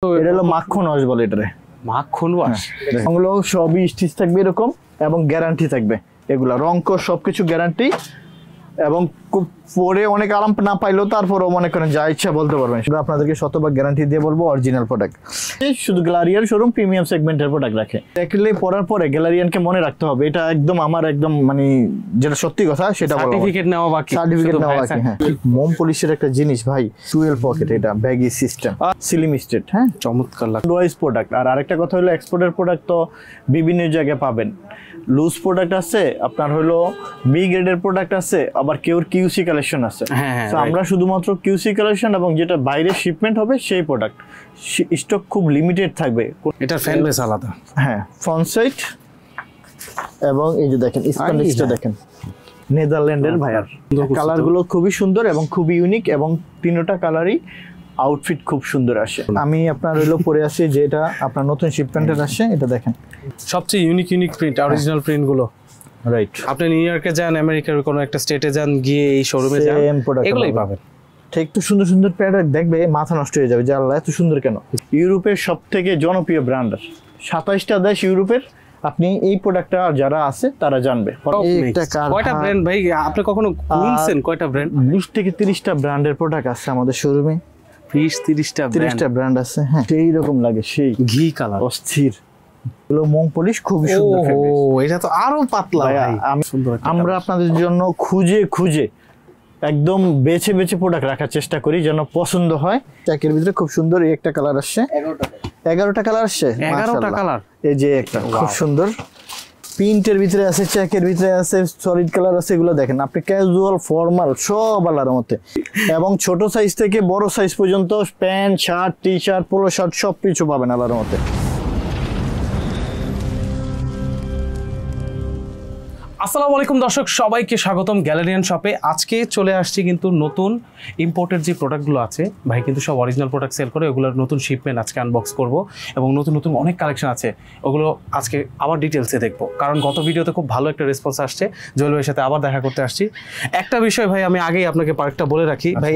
এটা হলো মাখন ওয়াশ বলে এটারে, মাখন ওয়াশ। এগুলো সবই স্টিচ থাকবে এরকম এবং গ্যারান্টি থাকবে, এগুলা রংকো সবকিছু গ্যারান্টি এবং পরে অনেক আরাম না পাইলেও তারপরেও মনে করেন যা ইচ্ছা বলতে পারবেন। আমরা আপনাদেরকে শতভাগ গ্যারান্টি দিয়ে বলবো অরিজিনাল প্রোডাক্ট। শুধু গ্যালারিয়ান শোরুম প্রিমিয়াম সেগমেন্টের প্রোডাক্ট রাখে, দেখলে পরার পরে গ্যালারিয়ানকে মনে রাখতে হবে, এটা একদম আমার একদম মানে যেটা সত্যি কথা সেটা সার্টিফিকেট নেওয়া বাকি, সার্টিফিকেট নেওয়া বাকি। হ্যাঁ, মোম পলিশের একটা জিনিস ভাই, 12 পকেট, এটা ব্যাগি সিস্টেম, সিলিম স্টেট। হ্যাঁ, চমৎকার লাগে। Loose product. আর আরেকটা কথা হলো এক্সপোর্টের প্রোডাক্ট তো বিভিন্ন জায়গায় পাবেন। লুজ প্রোডাক্ট আছে, আপনার হলো বি গ্রেডের প্রোডাক্ট আছে, আবার কেউর কিউসি কালেকশন আছে। তো আমরা শুধুমাত্র কিউসি কালেকশন এবং যেটা বাইরে শিপমেন্ট হবে সেই প্রোডাক্ট, স্টক খুব লিমিটেড থাকবে। এটা ফ্যান বেস আলাদা। হ্যাঁ, ফ্রন্ট সাইড এবং এই যে দেখেন স্প্যান্ডেক্সটা দেখেন নেদারল্যান্ডের ভাইয়ার। কালারগুলো খুবই সুন্দর এবং খুবই ইউনিক এবং তিনটা কালারই আউটফিট খুব সুন্দর আসে। আমি আপনার হলো পরে আসি যেটা আপনার নতুন শিপমেন্টের আসে, এটা দেখেন সবচেয়ে ইউনিক প্রিন্ট, অরিজিনাল প্রিন্ট গুলো। রাইট, আপনি নিউ ইয়র্কে যান, আমেরিকার কোনো একটা স্টেটে যান, গিয়ে এই শোরুমে যান, এগুলোই পাবেন। ঠিক, একটু সুন্দর সুন্দর প্রোডাক্ট দেখবে মাথা নষ্ট হয়ে যাবে যে আল্লাহ এত সুন্দর কেন। ইউরোপের সবথেকে জনপ্রিয় ব্র্যান্ড, 27টা দেশ ইউরোপের, আপনি এই প্রোডাক্টটা যারা আছে তারা জানবে। কয়টা ব্র্যান্ড ভাই আপনি কখনো গুনছেন? কয়টা ব্র্যান্ড? 20 থেকে 30টা ব্র্যান্ডের প্রোডাক্ট আছে আমাদের শোরুমে। 20-30টা ব্র্যান্ড আছে। হ্যাঁ, সেই রকম লাগে, সেই ঘি কালার অস্থির। এগুলো মোম পলিশ খুবই সুন্দর। এটা তো আরো পাতলা ভাই। আমরা আপনাদের জন্য খুঁজে খুঁজে একদম বেছে বেছে প্রোডাক্ট রাখার চেষ্টা করি যেন পছন্দ হয়। ট্যাকের ভিতরে খুব সুন্দর এই একটা কালার আসছে, 11টা কালার আসছে, 11টা কালার। এই যে একটা খুব সুন্দর প্রিন্টের ভিতরে আছে, চেকের ভিতরে আছে, সলিড কালার আছে। এগুলো দেখেন আপনি ক্যাজুয়াল ফর্মাল সব আলাদার মধ্যে, এবং ছোট সাইজ থেকে বড় সাইজ পর্যন্ত pant shirt T shirt polo shirt সব কিছু পাবেন আলাদার মধ্যে। আসসালামু আলাইকুম দর্শক, সবাইকে স্বাগতম গ্যালারিয়ান শপে। আজকে চলে আসছি কিন্তু নতুন ইম্পোর্টেড যে প্রোডাক্টগুলো আছে, ভাই কিন্তু সব অরিজিনাল প্রোডাক্ট সেল করে, ওগুলোর নতুন শিপমেন্ট আজকে আনবক্স করব এবং নতুন নতুন অনেক কালেকশন আছে, ওগুলো আজকে আবার ডিটেলসে দেখবো। কারণ গত ভিডিওতে খুব ভালো একটা রেসপন্স আসছে, জুয়েল ভাইয়ের সাথে আবার দেখা করতে আসছি। একটা বিষয় ভাই আমি আগেই আপনাকে পার্কটা বলে রাখি ভাই,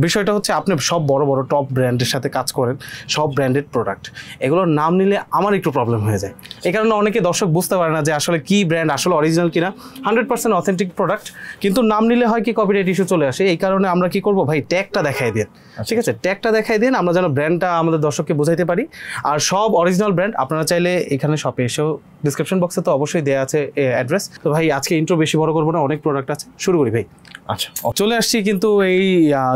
বিষয়টা হচ্ছে আপনি সব বড় বড় টপ ব্র্যান্ডের সাথে কাজ করেন, সব ব্র্যান্ডেড প্রোডাক্ট, এগুলোর নাম নিলে আমার একটু প্রবলেম হয়ে যায়। এই কারণে অনেকে দর্শক বুঝতে পারে না যে আসলে কি ব্র্যান্ড, আসলে অরিজিনাল কিনা, 100% অথেন্টিক প্রোডাক্ট, কিন্তু নাম নিলে হয় কি কপিরাইট ইস্যু চলে আসে। এই কারণে আমরা কি করব ভাই, ট্যাগটা দেখাই দিন, ঠিক আছে? ট্যাগটা দেখাই দিন, আমরা যেন ব্র্যান্ডটা আমাদের দর্শককে বোঝাইতে পারি। আর সব অরিজিনাল ব্র্যান্ড, আপনারা চাইলে এখানে শপে এসেও, ডিসক্রিপশন বক্সে তো অবশ্যই দেওয়া আছে অ্যাড্রেস। তো ভাই আজকে ইন্ট্রো বেশি বড় করবো না, অনেক প্রোডাক্ট আছে, শুরু করি ভাই। আচ্ছা, চলে আসছি কিন্তু এই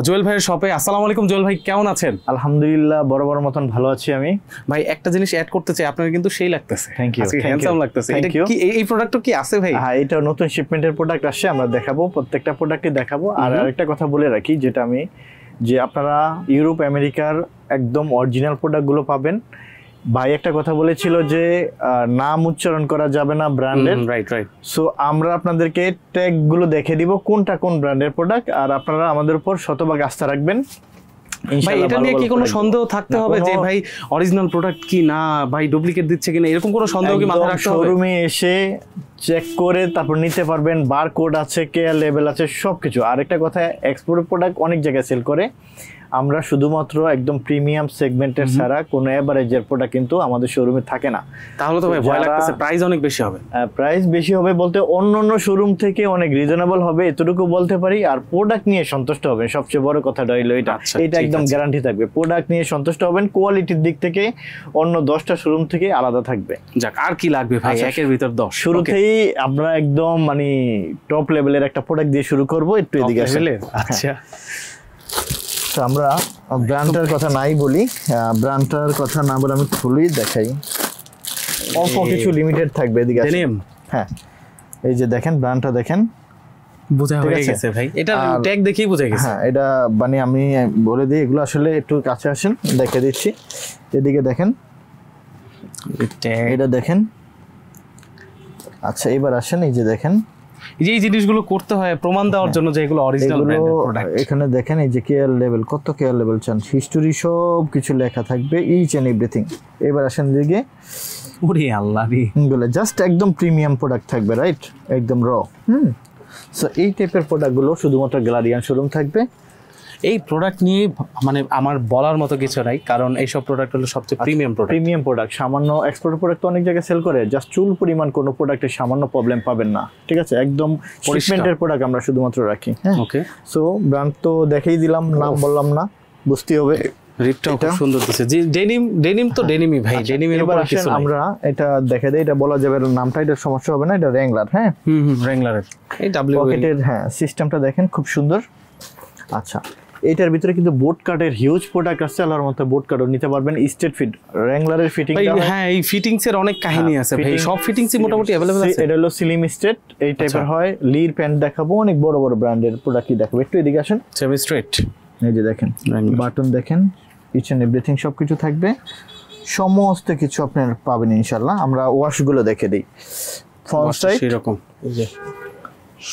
জুয়েল ভাইয়ের শপে। আসসালামু আলাইকুম জুয়েল ভাই, কেমন আছেন? আলহামদুলিল্লাহ বড় বড় মতন ভালো আছি আমি। ভাই একটা জিনিস অ্যাড করতে চাই, আপনার কিন্তু সেই লাগতেছে, থ্যাংক ইউ, হ্যান্ডসাম লাগতেছে। এটা কি এই প্রোডাক্টও কি আছে ভাই? হ্যাঁ, এটা নতুন শিপমেন্টের প্রোডাক্ট আসছে, আমরা দেখাবো, প্রত্যেকটা প্রোডাক্টই দেখাবো। আর আরেকটা কথা বলে রাখি, যেটা আমি, যে আপনারা ইউরোপ আমেরিকার একদম অরিজিনাল প্রোডাক্টগুলো পাবেন। ভাই একটা কথা বলেছিল যে নাম উচ্চারণ করা যাবে না ব্র্যান্ডের, রাইট। সো আমরা আপনাদেরকে ট্যাগ গুলো দেখে দিব কোনটা কোন ব্র্যান্ডের প্রোডাক্ট, আর আপনারা আমাদের উপর শতভাগ আস্থা রাখবেন। ভাই এটা নিয়ে কি কোনো সন্দেহ থাকতে হবে যে ভাই অরিজিনাল প্রোডাক্ট কি না, ভাই ডুপ্লিকেট দিচ্ছে কিনা, এরকম কোনো সন্দেহ কি মাথায় রাখতে হবে? শোরুমে এসে চেক করে তারপর নিতে পারবেন, বারকোড আছে, কেয়ার লেভেল আছে, সবকিছু। আরেকটা কথা, এক্সপোর্ট প্রোডাক্ট অনেক জায়গায় সেল করে, আমরা শুধুমাত্র একদম প্রিমিয়াম সেগমেন্টের ছাড়া কোনো এভারেজের প্রোডাক্ট কিন্তু আমাদের শোরুমে থাকে না। তাহলে তো ভাই ভয় লাগতেছে প্রাইস অনেক বেশি হবে। প্রাইস বেশি হবে বলতে অন্য শোরুম থেকে অনেক রিজনেবল হবে, এতটুকু বলতে পারি। আর প্রোডাক্ট নিয়ে সন্তুষ্ট হবেন, সবচেয়ে বড় কথাটা হইলো এটা, এটা একদম গ্যারান্টি থাকবে। প্রোডাক্ট নিয়ে সন্তুষ্ট হবেন, কোয়ালিটির দিক থেকে অন্য 10টা শোরুম থেকে আলাদা থাকবে। যাক, আর কি লাগবে ভাই, একের ভিতর 10। শুরুতেই আমরা একদম মানে টপ লেভেলের একটা প্রোডাক্ট দিয়ে শুরু করব, একটু এদিকে আসলে। আচ্ছা, আমরা ব্র্যান্ডটার কথা নাই বলি, ব্র্যান্ডটার কথা না বলে আমি খুলেই দেখাই। অল্প কিছু লিমিটেড থাকবে, এদিকে আসেন। হ্যাঁ, এই যে দেখেন ব্র্যান্ডটা দেখেন, বোঝা হয়ে গেছে ভাই, এটা ট্যাগ দেখেই বোঝা গেছে। হ্যাঁ, এটা মানে আমি বলে দিই, এগুলো আসলে একটু কাছে আসেন, দেখে দিচ্ছি। এদিকে দেখেন, এটা দেখেন। আচ্ছা, এবার আসেন, এই যে দেখেন, এই জিনিসগুলো করতে হয় প্রমাণ দেওয়ার জন্য যে এগুলো অরিজিনাল ব্র্যান্ডের প্রোডাক্ট। এখানে দেখেন, এই যে কেয়ার লেভেল, কত কেয়ার লেভেল চান, হিস্টোরি সব কিছু লেখা থাকবে, ইচ এন্ড এভরিথিং। এবার আসেন দিকে, ওরে আল্লাহ রে, এগুলো জাস্ট একদম প্রিমিয়াম প্রোডাক্ট থাকবে, রাইট, একদম র। সো এই টাইপের প্রোডাক্টগুলো শুধুমাত্র গ্যালারিয়ান শোরুম থাকবে। এই প্রোডাক্ট নিয়ে মানে আমার বলার মতো কিছু নাই, কারণ এইসব প্রোডাক্ট হলো সবচেয়ে প্রিমিয়াম প্রোডাক্ট। প্রিমিয়াম প্রোডাক্ট, সামান্য এক্সপোর্ট প্রোডাক্ট তো অনেক জায়গায় সেল করে, জাস্ট চুল পরিমাণ কোনো প্রোডাক্টে সামান্য প্রবলেম পাবেন না, ঠিক আছে? একদম শিপমেন্টের প্রোডাক্ট আমরা শুধুমাত্র রাখি। হ্যাঁ, ওকে। সো ব্র্যান্ড তো দেখেই দিলাম, নাম বললাম না, বুঝতে হবে। রিপটাও খুব সুন্দর দিছে, যে ডেনিম তো ডেনিমই ভাই, ডেনিমের উপর এবার কিছু আসেন নাই। আমরা এটা দেখে দেই, এটা বলা যাবে নামটা, এটা সমস্যা হবে না, এটা র্যাংলার। হ্যাঁ, র্যাংলারের এই ডাব্লিউ পকেটের হ্যাঁ সিস্টেমটা দেখেন খুব সুন্দর। আচ্ছা, এইটার ভিতরে কিন্তু বোট কাটের হিউজ প্রোডাক্ট আছে, আল্লাহর মতো বোট কাটও নিতে পারবেন, স্ট্রেট ফিট র্যাংলারের ফিটিং। হ্যাঁ, এই ফিটিংস এর অনেক কাহিনী আছে ভাই, সব ফিটিংসই মোটামুটি अवेलेबल আছে। এটা হলো স্লিম স্ট্রেট এই টাইপের হয়, লির প্যান্ট দেখাবো, অনেক বড় বড় ব্র্যান্ডের প্রোডাক্টই দেখাবো। একটু এদিকে আসেন, সেমি স্ট্রেট, এই যে দেখেন বাটন দেখেন, ইচ এন্ড এভরিথিং সবকিছু থাকবে, সমস্ত কিছু আপনার পাবেন ইনশাআল্লাহ। আমরা ওয়াশগুলো দেখে দিই, ফ্রন্ট সাইড এরকম এই যে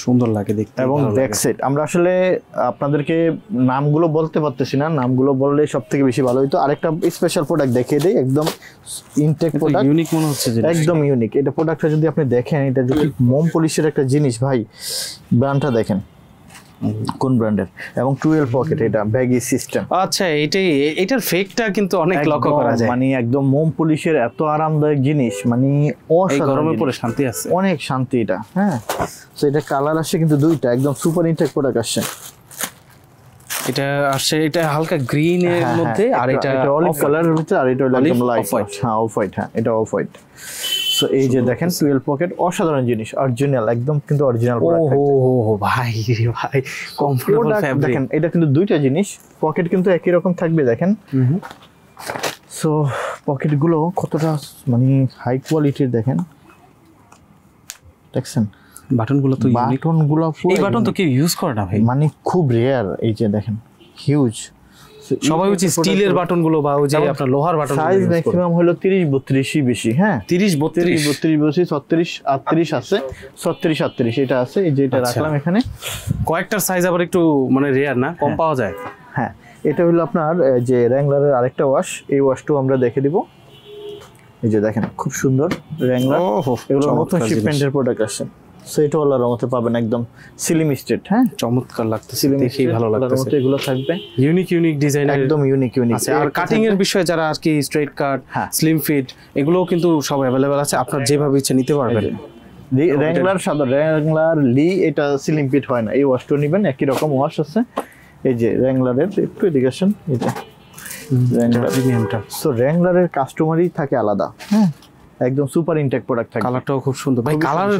সুন্দর লাগে দেখতে, এবং ব্যাক সাইড। আমরা আসলে আপনাদেরকে নামগুলো বলতে পারতেছি না, নামগুলো বললে সবথেকে বেশি ভালো হতো। আরেকটা স্পেশাল প্রোডাক্ট দেখিয়ে দেই, একদম ইনটেক প্রোডাক্ট, ইউনিক মনে হচ্ছে, যে একদম ইউনিক। এটা প্রোডাক্টটা যদি আপনি দেখেন, এটা যদি মোম পলিশের একটা জিনিস ভাই, ব্র্যান্ডটা দেখেন কোন ব্র্যান্ডের, এবং 12 পকেট, এটা ব্যাগি সিস্টেম। আচ্ছা, এটার ফেকটা কিন্তু অনেক লক্ষ্য করা যায়, মানে একদম মোম পলিশের এত আরামদায়ক জিনিস, মানে এই গরমে পরে শান্তি আছে, অনেক শান্তি এটা। হ্যাঁ, তো এটা কালার আসছে কিন্তু দুইটা, একদম সুপার ইনটেক প্রোডাক্ট আসছে। এটা আসছে, এটা হালকা গ্রিন এর মধ্যে, আর এটা অলিভ কালারের ভিতরে, আর এটা হলো একদম লাইট হোয়াইট। হ্যাঁ, অফ হোয়াইট, হ্যাঁ এটা অফ হোয়াইট। সো এই যে দেখেন 12 পকেট, অসাধারণ জিনিস, অরিজিনাল, একদম কিন্তু অরিজিনাল প্রোডাক্ট। ও ভাই রে ভাই, কমফোর্টেবল ফ্যাব্রিক। দেখেন এটা কিন্তু দুইটা জিনিস, পকেট কিন্তু একই রকম থাকবে দেখেন। সো পকেটগুলো কতটা মানে হাই কোয়ালিটির দেখেন, দেখছেন বাটনগুলো তো ইউনিক, বাটনগুলো এই বাটন তো কেউ ইউজ করে না ভাই, মানে খুব রেয়ার। এই যে দেখেন হিউজ, সবাই হচ্ছে স্টিলের বাটনগুলো বা ওই যে আপনার লোহার বাটন। সাইজ ম্যাক্সিমাম হলো 30-32ই বেশি। হ্যাঁ, 30-32 32 36-38 আছে, 36-38 এটা আছে। এই যে এটা রাখলাম এখানে, কয়েকটার সাইজ আবার একটু মানে রেয়ার না, কম পাওয়া যায়। হ্যাঁ, এটা হলো আপনার যে র্যাংলারের আরেকটা ওয়াশ, এই ওয়াশটাও আমরা দেখে দিব। এই যে দেখেন খুব সুন্দর র্যাংলার, এগুলো নতুন শিপমেন্টের প্রোডাক্ট আসছে। সো এটা আল্লাহর রহমতে পাবেন একদম স্লিম স্ট্রেট। হ্যাঁ, চমৎকার লাগতেছে, দেখেই ভালো লাগতেছে। এগুলো থাকবে ইউনিক ডিজাইনের, একদম ইউনিক আছে। আর কাটিং এর বিষয়ে যারা আর কি স্ট্রেট কাট, স্লিম ফিট, এগুলোও কিন্তু সব अवेलेबल আছে, আপনার যেভাবে ইচ্ছে নিতে পারবেন। র্যাংলার সাধারণ র্যাংলার লি, এটা স্লিম ফিট হয় না, এই ওয়াশটা নেবেন, একই রকম ওয়াশ আছে। এই যে র্যাংলারের একটু এডুকেশন, এই যে র্যাংলার প্রিমিয়ামটা। সো র্যাংলারের কাস্টমারই থাকে আলাদা। হ্যাঁ, একদম সুপার ইনটেক প্রোডাক্ট থাকে। কালারটাও খুব সুন্দর ভাই,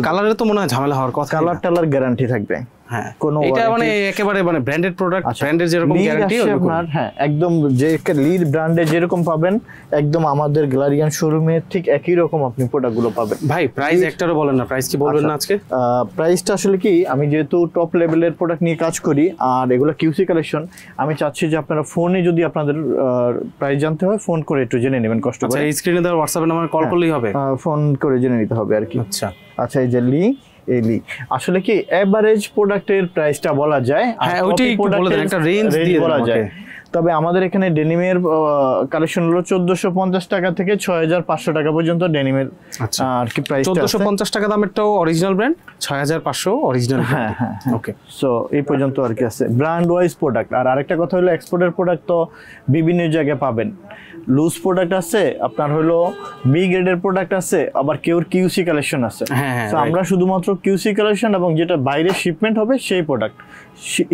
কালারে তো মনে হয় ঝামেলা হওয়ার কথা, কালার টালার গ্যারান্টি থাকবে। হ্যাঁ, এটা মানে একেবারে মানে ব্র্যান্ডেড প্রোডাক্ট, ব্র্যান্ডের যেরকম গ্যারান্টি আপনার, হ্যাঁ একদম যে লিড ব্র্যান্ডে যেরকম পাবেন, একদম আমাদের গ্যালারিয়ান শোরুমে ঠিক একই রকম আপনি প্রোডাক্টগুলো পাবেন। ভাই প্রাইস একটারও বলেন না, প্রাইস কি বলবেন না আজকে? প্রাইসটা আসলে কি, আমি যেহেতু টপ লেভেলের প্রোডাক্ট নিয়ে কাজ করি আর এগুলো কিউসি কালেকশন, আমি চাচ্ছি যে আপনারা ফোনে যদি আপনাদের প্রাইস জানতে হয়, ফোন করে একটু জেনে নেবেন কষ্ট করে। আচ্ছা, এই স্ক্রিনে দেওয়া হোয়াটসঅ্যাপ নাম্বারে কল করলেই হবে, ফোন করে জেনে নিতে হবে আর কি। আচ্ছা আচ্ছা, এই যে লি, এলি আসলে কি এভারেজ প্রোডাক্টের প্রাইসটা বলা যায়, হ্যাঁ ওইটাই একটু বলে দেন, একটা রেঞ্জ দিয়ে বলা যায়। তবে আমাদের এখানে ডেনিমের কালেকশন হলো 1450 টাকা থেকে 6500 টাকা পর্যন্ত ডেনিমের আর কি প্রাইস। 1450 টাকা দামেরটাও অরিজিনাল ব্র্যান্ড, 6500 অরিজিনাল। হ্যাঁ হ্যাঁ, ওকে। সো এই পর্যন্ত আর কি আছে ব্র্যান্ড ওয়াইজ প্রোডাক্ট। আর আরেকটা কথা হলো এক্সপোর্টের প্রোডাক্ট তো বিভিন্ন জায়গায় পাবেন, লুজ প্রোডাক্ট আছে, আপনার হলো বি গ্রেডের প্রোডাক্ট আছে, আবার কেউর কিউসি কালেকশন আছে। তো আমরা শুধুমাত্র কিউসি কালেকশন এবং যেটা বাইরে শিপমেন্ট হবে সেই প্রোডাক্ট,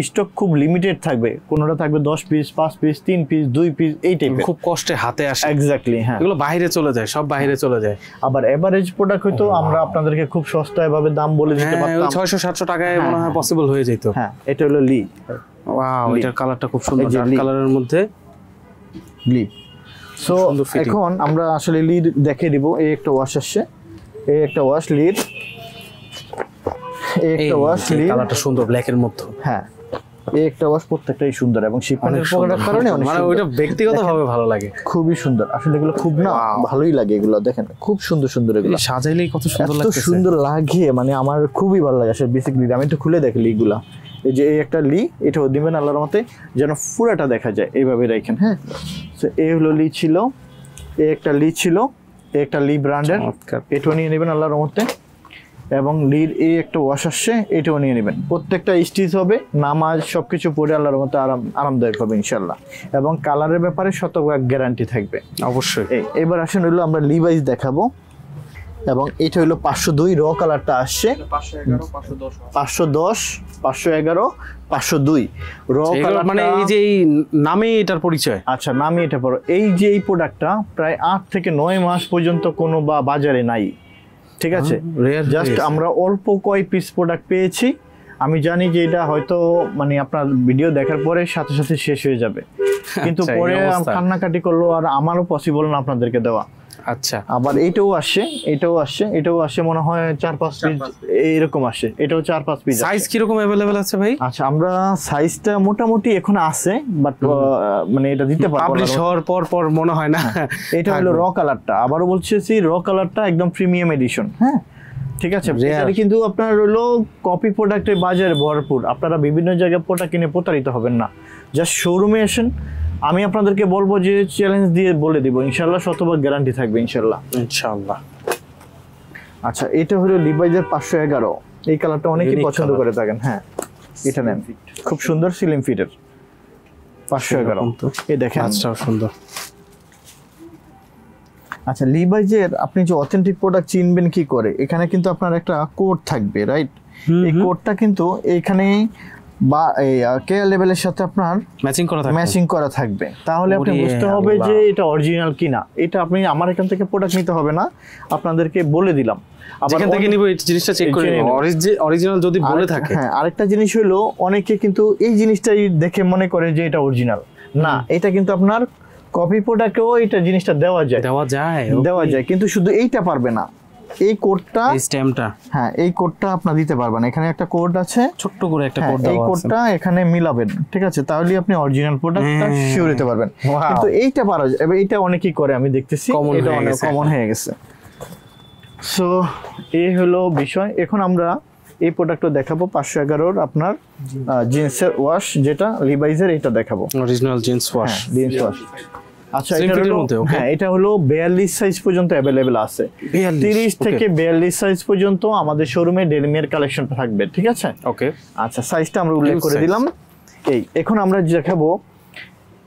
স্টক খুব লিমিটেড থাকবে, কোনোটা থাকবে 10 পিস, 5 পিস, 3 পিস, 2 পিস, এই টাইপের, খুব কষ্টে হাতে আসে। এক্স্যাক্টলি, হ্যাঁ এগুলো বাইরে চলে যায়, সব বাইরে চলে যায়। আবার এভারেজ প্রোডাক্ট হয়তো আমরা আপনাদেরকে খুব সস্তায় ভাবে দাম বলে দিতে পারতাম, 600-700 টাকায় মনে হয় পসিবল হয়ে যেত। হ্যাঁ, এটা হলো লি। ওয়াও, এটার কালারটা খুব সুন্দর, ডার্ক কালারের মধ্যে লি। সো এখন আমরা আসলে লিড দেখে দিব। এই একটা ওয়াশ আসছে, এই একটা ওয়াশ লিড, এই একটা ওয়াশ লিড, কালারটা সুন্দর ব্ল্যাক এর মধ্যে। হ্যাঁ, এই একটা ওয়াশ প্রত্যেকটাই সুন্দর এবং শিপমেন্টের প্রোডাক্টের কারণে অনেক মানে ওইটা ব্যক্তিগতভাবে ভালো লাগে, খুবই সুন্দর। আসলে এগুলো খুব না ভালোই লাগে, এগুলো দেখেন খুব সুন্দর সুন্দর, এগুলো সাজাইলেই কত সুন্দর লাগছে, সুন্দর লাগে, মানে আমার খুবই ভালো লাগে আসলে বেসিক্যালি। আমি একটু খুলে দেখি লিগুলা, এই যে এই একটা লি, এটাও দিবেন আল্লাহর মতে যেন পুরাটা দেখা যায়, এইভাবে রাখেন। হ্যাঁ, তো এই হলো লি ছিল, এই একটা লি ছিল, এই একটা লি ব্র্যান্ডের, এটাও নিয়ে নেবেন আল্লাহর মতে। এবং লিড এই একটা ওয়াশ আসছে, এটাও নিয়ে নেবেন। প্রত্যেকটা স্টিচ হবে, নামাজ সবকিছু পরে আল্লাহর মতো আরামদায়ক হবে ইনশাল্লাহ। এবং কালারের ব্যাপারে শতভাগ গ্যারান্টি থাকবে অবশ্যই। এবার আসেন হইলো আমরা লিভাইস দেখাবো, এবং এটা হলো 502 র কালারটা আসছে, 510, 511, 502 র কালার। মানে এই যে এই নামে এটার পরিচয়। আচ্ছা, নামে এটা পড়ো। এই যে এই প্রোডাক্টটা প্রায় 8 থেকে 9 মাস পর্যন্ত কোনো বাজারে নাই, ঠিক আছে? জাস্ট আমরা অল্প কয় পিস প্রোডাক্ট পেয়েছি। আমি জানি যে এটা হয়তো মানে আপনার ভিডিও দেখার পরে সাথে সাথে শেষ হয়ে যাবে, কিন্তু পরে কান্নাকাটি করলো, আর আমারও পসিবল না আপনাদেরকে দেওয়া। আচ্ছা, আবার এটাও আসছে মনে হয় 4-5 পিস এরকম আসে, এটাও 4-5 পিস। সাইজ কি রকম अवेलेबल আছে ভাই? আচ্ছা, আমরা সাইজটা মোটামুটি এখন আছে, বাট মানে এটা দিতে পারবো না, পাবলিশ হওয়ার পর মনে হয় না। এটা হলো র কালারটা, আবারও বলছি র কালারটা একদম প্রিমিয়াম এডিশন। হ্যাঁ, ঠিক আছে। এটা কিন্তু আপনার হলো কপি প্রোডাক্টের বাজারে ভরপুর, আপনারা বিভিন্ন জায়গায় প্রোডাক্ট কিনে প্রতারিত হবেন না। জাস্ট শোরুমে আসেন, আমি আপনাদেরকে বলবো যে চ্যালেঞ্জ দিয়ে বলে দিব, ইনশাল্লাহ শতভাগ গ্যারান্টি থাকবে ইনশাল্লাহ। আচ্ছা, এটা হলো লিভাইজের 511, এই কালারটা অনেকেই পছন্দ করে থাকেন। হ্যাঁ, এটা নেন, খুব সুন্দর স্লিম ফিটের 511। এই দেখেন, সুন্দর। আচ্ছা, লিভাইজের আপনি যে অথেন্টিক প্রোডাক্ট চিনবেন কি করে, এখানে কিন্তু আপনার একটা কোড থাকবে, রাইট? এই কোডটা কিন্তু এইখানে বা এই কেয়ার লেভেলের সাথে আপনার ম্যাচিং করা থাকবে, তাহলে আপনি বুঝতে হবে যে এটা অরিজিনাল কিনা। এটা আপনি আমার এখান থেকে প্রোডাক্ট নিতে হবে না, আপনাদেরকে বলে দিলাম। যেখান থেকে নিব এই জিনিসটা চেক করে নিব অরিজিনাল যদি বলে থাকে। হ্যাঁ, আরেকটা জিনিস হলো অনেকে কিন্তু এই জিনিসটাই দেখে মনে করে যে এটা অরিজিনাল না, এটা কিন্তু আপনার কপি প্রোডাক্টেও এটা জিনিসটা দেওয়া যায়, কিন্তু শুধু এইটা পারবে না, এই কোডটা, এই স্ট্যাম্পটা। হ্যাঁ, এই কোডটা আপনি দিতে পারবেন। এখানে একটা কোড আছে, ছোট্ট করে একটা কোড দেওয়া আছে, এই কোডটা এখানে মিলাবেন, ঠিক আছে? তাহলে আপনি অরিজিনাল প্রোডাক্টটা শিওর হতে পারবেন। কিন্তু এইটা পারা যায়, এবার এটা অনেকেই করে, আমি দেখতেছি এটা অনেক কমন হয়ে গেছে। সো এই হলো বিষয়। এখন আমরা এই প্রোডাক্টটা দেখাবো 511 আপনার জিন্সের ওয়াশ, যেটা লিভাইজের, এটা দেখাবো অরিজিনাল জিন্স ওয়াশ। আচ্ছা, এটা হলো 42 সাইজ পর্যন্ত अवेलेबल আছে, 30 থেকে 42 সাইজ পর্যন্ত আমাদের শোরুমে ডেনিমের কালেকশন থাকবে, ঠিক আছে? ওকে, আচ্ছা, সাইজটা আমরা উল্লেখ করে দিলাম। এখন আমরা দেখাবো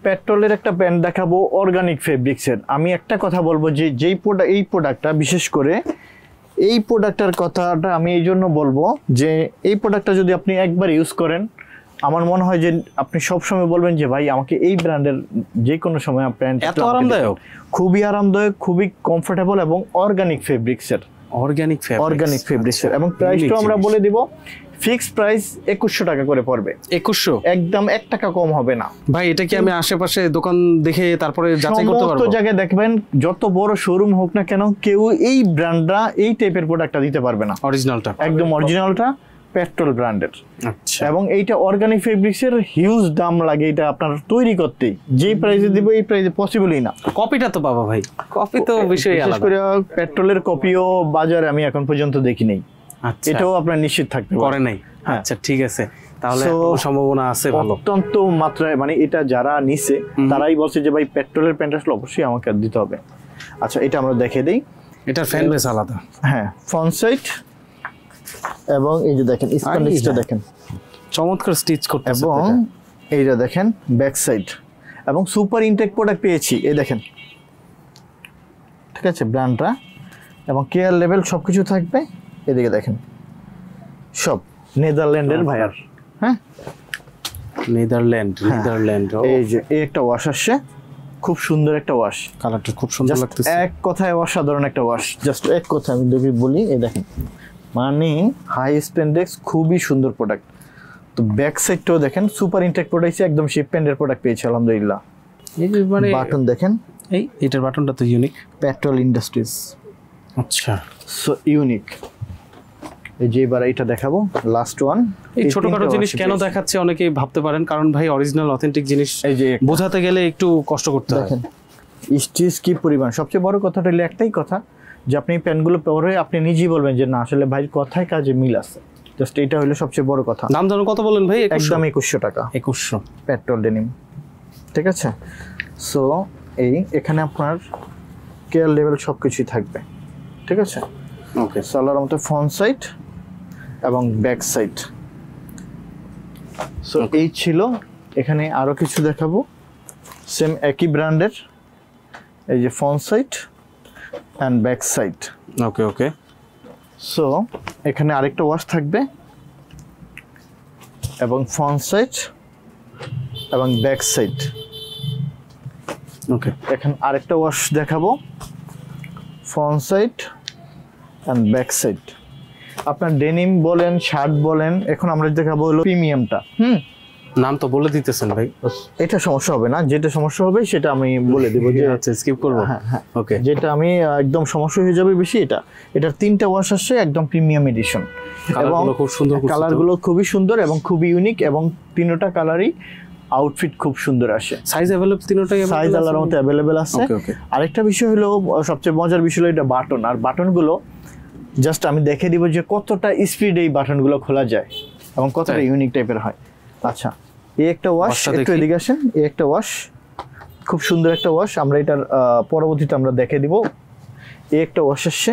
পেট্রোলের একটা প্যান্ট দেখাবো অর্গানিক ফেব্রিক্সের। আমি একটা কথা বলবো যে এই প্রোডাক্টটা, বিশেষ করে এই প্রোডাক্টটার কথাটা আমি এই জন্য বলবো যে এই প্রোডাক্টটা যদি আপনি একবার ইউজ করেন, আমার মনে হয় যে আপনি সব সময় বলবেন যে ভাই আমাকে এই ব্র্যান্ডের যে কোনো সময় প্যান্ট, এত আরামদায়ক, খুবই আরামদায়ক, খুবই কমফোর্টেবল এবং অর্গানিক ফেব্রিক্সের, এবং প্রাইসটা আমরা বলে দিব, ফিক্সড প্রাইস 2100 টাকা করে পড়বে। 2100, একদম 1 টাকা কম হবে না ভাই। এটা কি আমি আশেপাশে দোকান দেখে তারপরে যাচাই করতে পারবো? সমস্ত জায়গায় দেখবেন, যত বড় শোরুম হোক না কেন, কেউ এই ব্র্যান্ডটা, এই টাইপের প্রোডাক্টটা দিতে পারবে না। অরিজিনালটা, একদম অরিজিনালটা পেট্রোল ব্র্যান্ডের। আচ্ছা, এবং এইটা অর্গানিক ফেব্রিক্সের হিউজ দাম লাগে এটা আপনার তৈরি করতে, যেই প্রাইসে দিব এই প্রাইসে পসিবলই না। কপিটা তো পাবা ভাই, কপি তো বিষয় আলাদা। বিশেষ করে পেট্রোলের কপিও বাজারে আমি এখন পর্যন্ত দেখি নাই। আচ্ছা, এটাও আপনার নিশ্চিত থাকতে করে নাই। আচ্ছা, ঠিক আছে, তাহলে সম্ভাবনা আছে ভালো, অত্যন্ত মাত্রায়। মানে এটা যারা নিছে তারাই বলছে যে ভাই পেট্রোলের প্যান্ট আসলে অবশ্যই আমাকে দিতে হবে। আচ্ছা, এটা আমরা দেখে দেই, এটার ফ্যান বেস আলাদা। হ্যাঁ, ফ্রন্ট সাইড এবং এই যে দেখেন স্প্যান্ডেক্সটা দেখেন, চমৎকার স্টিচ করতেছে। এবং এইটা দেখেন ব্যাক সাইড, এবং সুপার ইনটেক প্রোডাক্ট পেয়েছি, এই দেখেন, ঠিক আছে, ব্র্যান্ডটা এবং কেয়ার লেভেল সবকিছু থাকবে। এদিকে দেখেন, সব নেদারল্যান্ডের ভাইয়ার। হ্যাঁ, নেদারল্যান্ড। এই যে এই একটা ওয়াশ আসছে, খুব সুন্দর একটা ওয়াশ, কালারটা খুব সুন্দর লাগতেছে। এক কথায় অসাধারণ একটা ওয়াশ, জাস্ট এক কথা আমি দেখি বলি। এই দেখেন, মানে হাই স্প্যান্ডেক্স, খুবই সুন্দর প্রোডাক্ট। তো ব্যাক সাইডটাও দেখেন, সুপার ইনটেক প্রোডাক্ট, একদম শিপমেন্টের প্রোডাক্ট পেয়েছি আলহামদুলিল্লাহ। এই যে মানে বাটন দেখেন, এটার বাটনটা তো ইউনিক, পেট্রোল ইন্ডাস্ট্রিজ। আচ্ছা, সো ইউনিক। এই যে এবার এটা দেখাবো লাস্ট ওয়ান। এই ছোটখাটো জিনিস কেন দেখাচ্ছে অনেকেই ভাবতে পারেন, কারণ ভাই অরিজিনাল অথেন্টিক জিনিস এই যে বোঝাতে গেলে একটু কষ্ট করতে হয়। দেখেন স্টিচ কি পরিমাণ। সবচেয়ে বড় কথাটা হলো একটাই কথা, যে আপনি প্যান্টগুলো পরে আপনি নিজেই বলবেন যে না আসলে ভাই কথায় কাজে মিল আছে। জাস্ট এটা হলো সবচেয়ে বড় কথা। দাম জানো কত বলেন ভাই? একদম 2100 টাকা। 2100 পেট্রোল ডেনিম, ঠিক আছে। সো এখানে আপনার কেয়ার লেভেল সবকিছুই থাকবে, ঠিক আছে। ওকে, আল্লাহর মতো ফ্রন্ট সাইড এবং ব্যাক সাইড। সো এই ছিল, এখানে আরো কিছু দেখাবো সেম একই ব্র্যান্ডের, এই যে front side and back side. Okay okay, so এখানে আরেকটা ওয়াশ থাকবে এবং ফ্রন্ট সাইড এবং ব্যাক সাইড। ওকে, এখন আরেকটা ওয়াশ দেখাবো front side and back side. আপনার ডেনিম বলেন, শার্ট বলেন, এখন আমরা দেখাবো হলো প্রিমিয়ামটা। নাম তো বলে দিতেছেন ভাই। এটা সমস্যা হবে না, যেটা সমস্যা হবে সেটা আমি বলে দেবো যে আচ্ছা, স্কিপ করব। হ্যাঁ হ্যাঁ, ওকে, যেটা আমি একদম সমস্যা হয়ে যাবে বেশি এটা। এটার 3টা ওয়াশ আসছে, একদম প্রিমিয়াম এডিশন এবং কালারগুলো খুব সুন্দর, কালারগুলো খুবই সুন্দর এবং খুবই ইউনিক এবং 3টা কালারই আউটফিট খুব সুন্দর আসে। সাইজ अवेलेबल তিনটাই সাইজ আল্লাহর মতো অ্যাভেলেবেল আছে। ওকে ওকে, আরেকটা বিষয় হলো, সবচেয়ে মজার বিষয় হলো এটা বাটন। আর বাটনগুলো জাস্ট আমি দেখে দিব যে কতটা স্পিডে এই বাটনগুলো খোলা যায় এবং কতটা ইউনিক টাইপের হয়। আচ্ছা, এই একটা ওয়াশ, একটু এদিকে আসেন। এই একটা ওয়াশ, খুব সুন্দর একটা ওয়াশ, আমরা এটার পরবর্তীতে আমরা দেখে দিব। এই একটা ওয়াশ আসছে,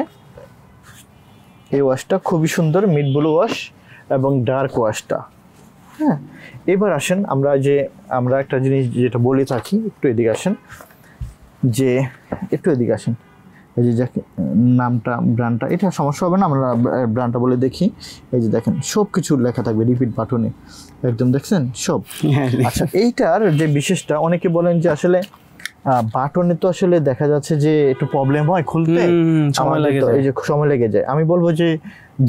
এই ওয়াশটা খুবই সুন্দর, মিড ব্লু ওয়াশ এবং ডার্ক ওয়াশটা। হ্যাঁ, এবার আসেন আমরা একটা জিনিস যেটা বলে থাকি, একটু এদিকে আসেন, যে একটু এদিকে আসেন, এই যে যাকে নামটা ব্র্যান্ডটা, এটা সমস্যা হবে না, আমরা ব্র্যান্ডটা বলে দেখি। এই যে দেখেন সব কিছু লেখা থাকবে রিপিট বাটনে, একদম দেখছেন সব। আচ্ছা, এইটার যে বিশেষটা, অনেকে বলেন যে আসলে বাটনে তো আসলে দেখা যাচ্ছে যে একটু প্রবলেম হয় খুলতে, সময় লেগে যায়। এই যে সময় লেগে যায়। আমি বলবো যে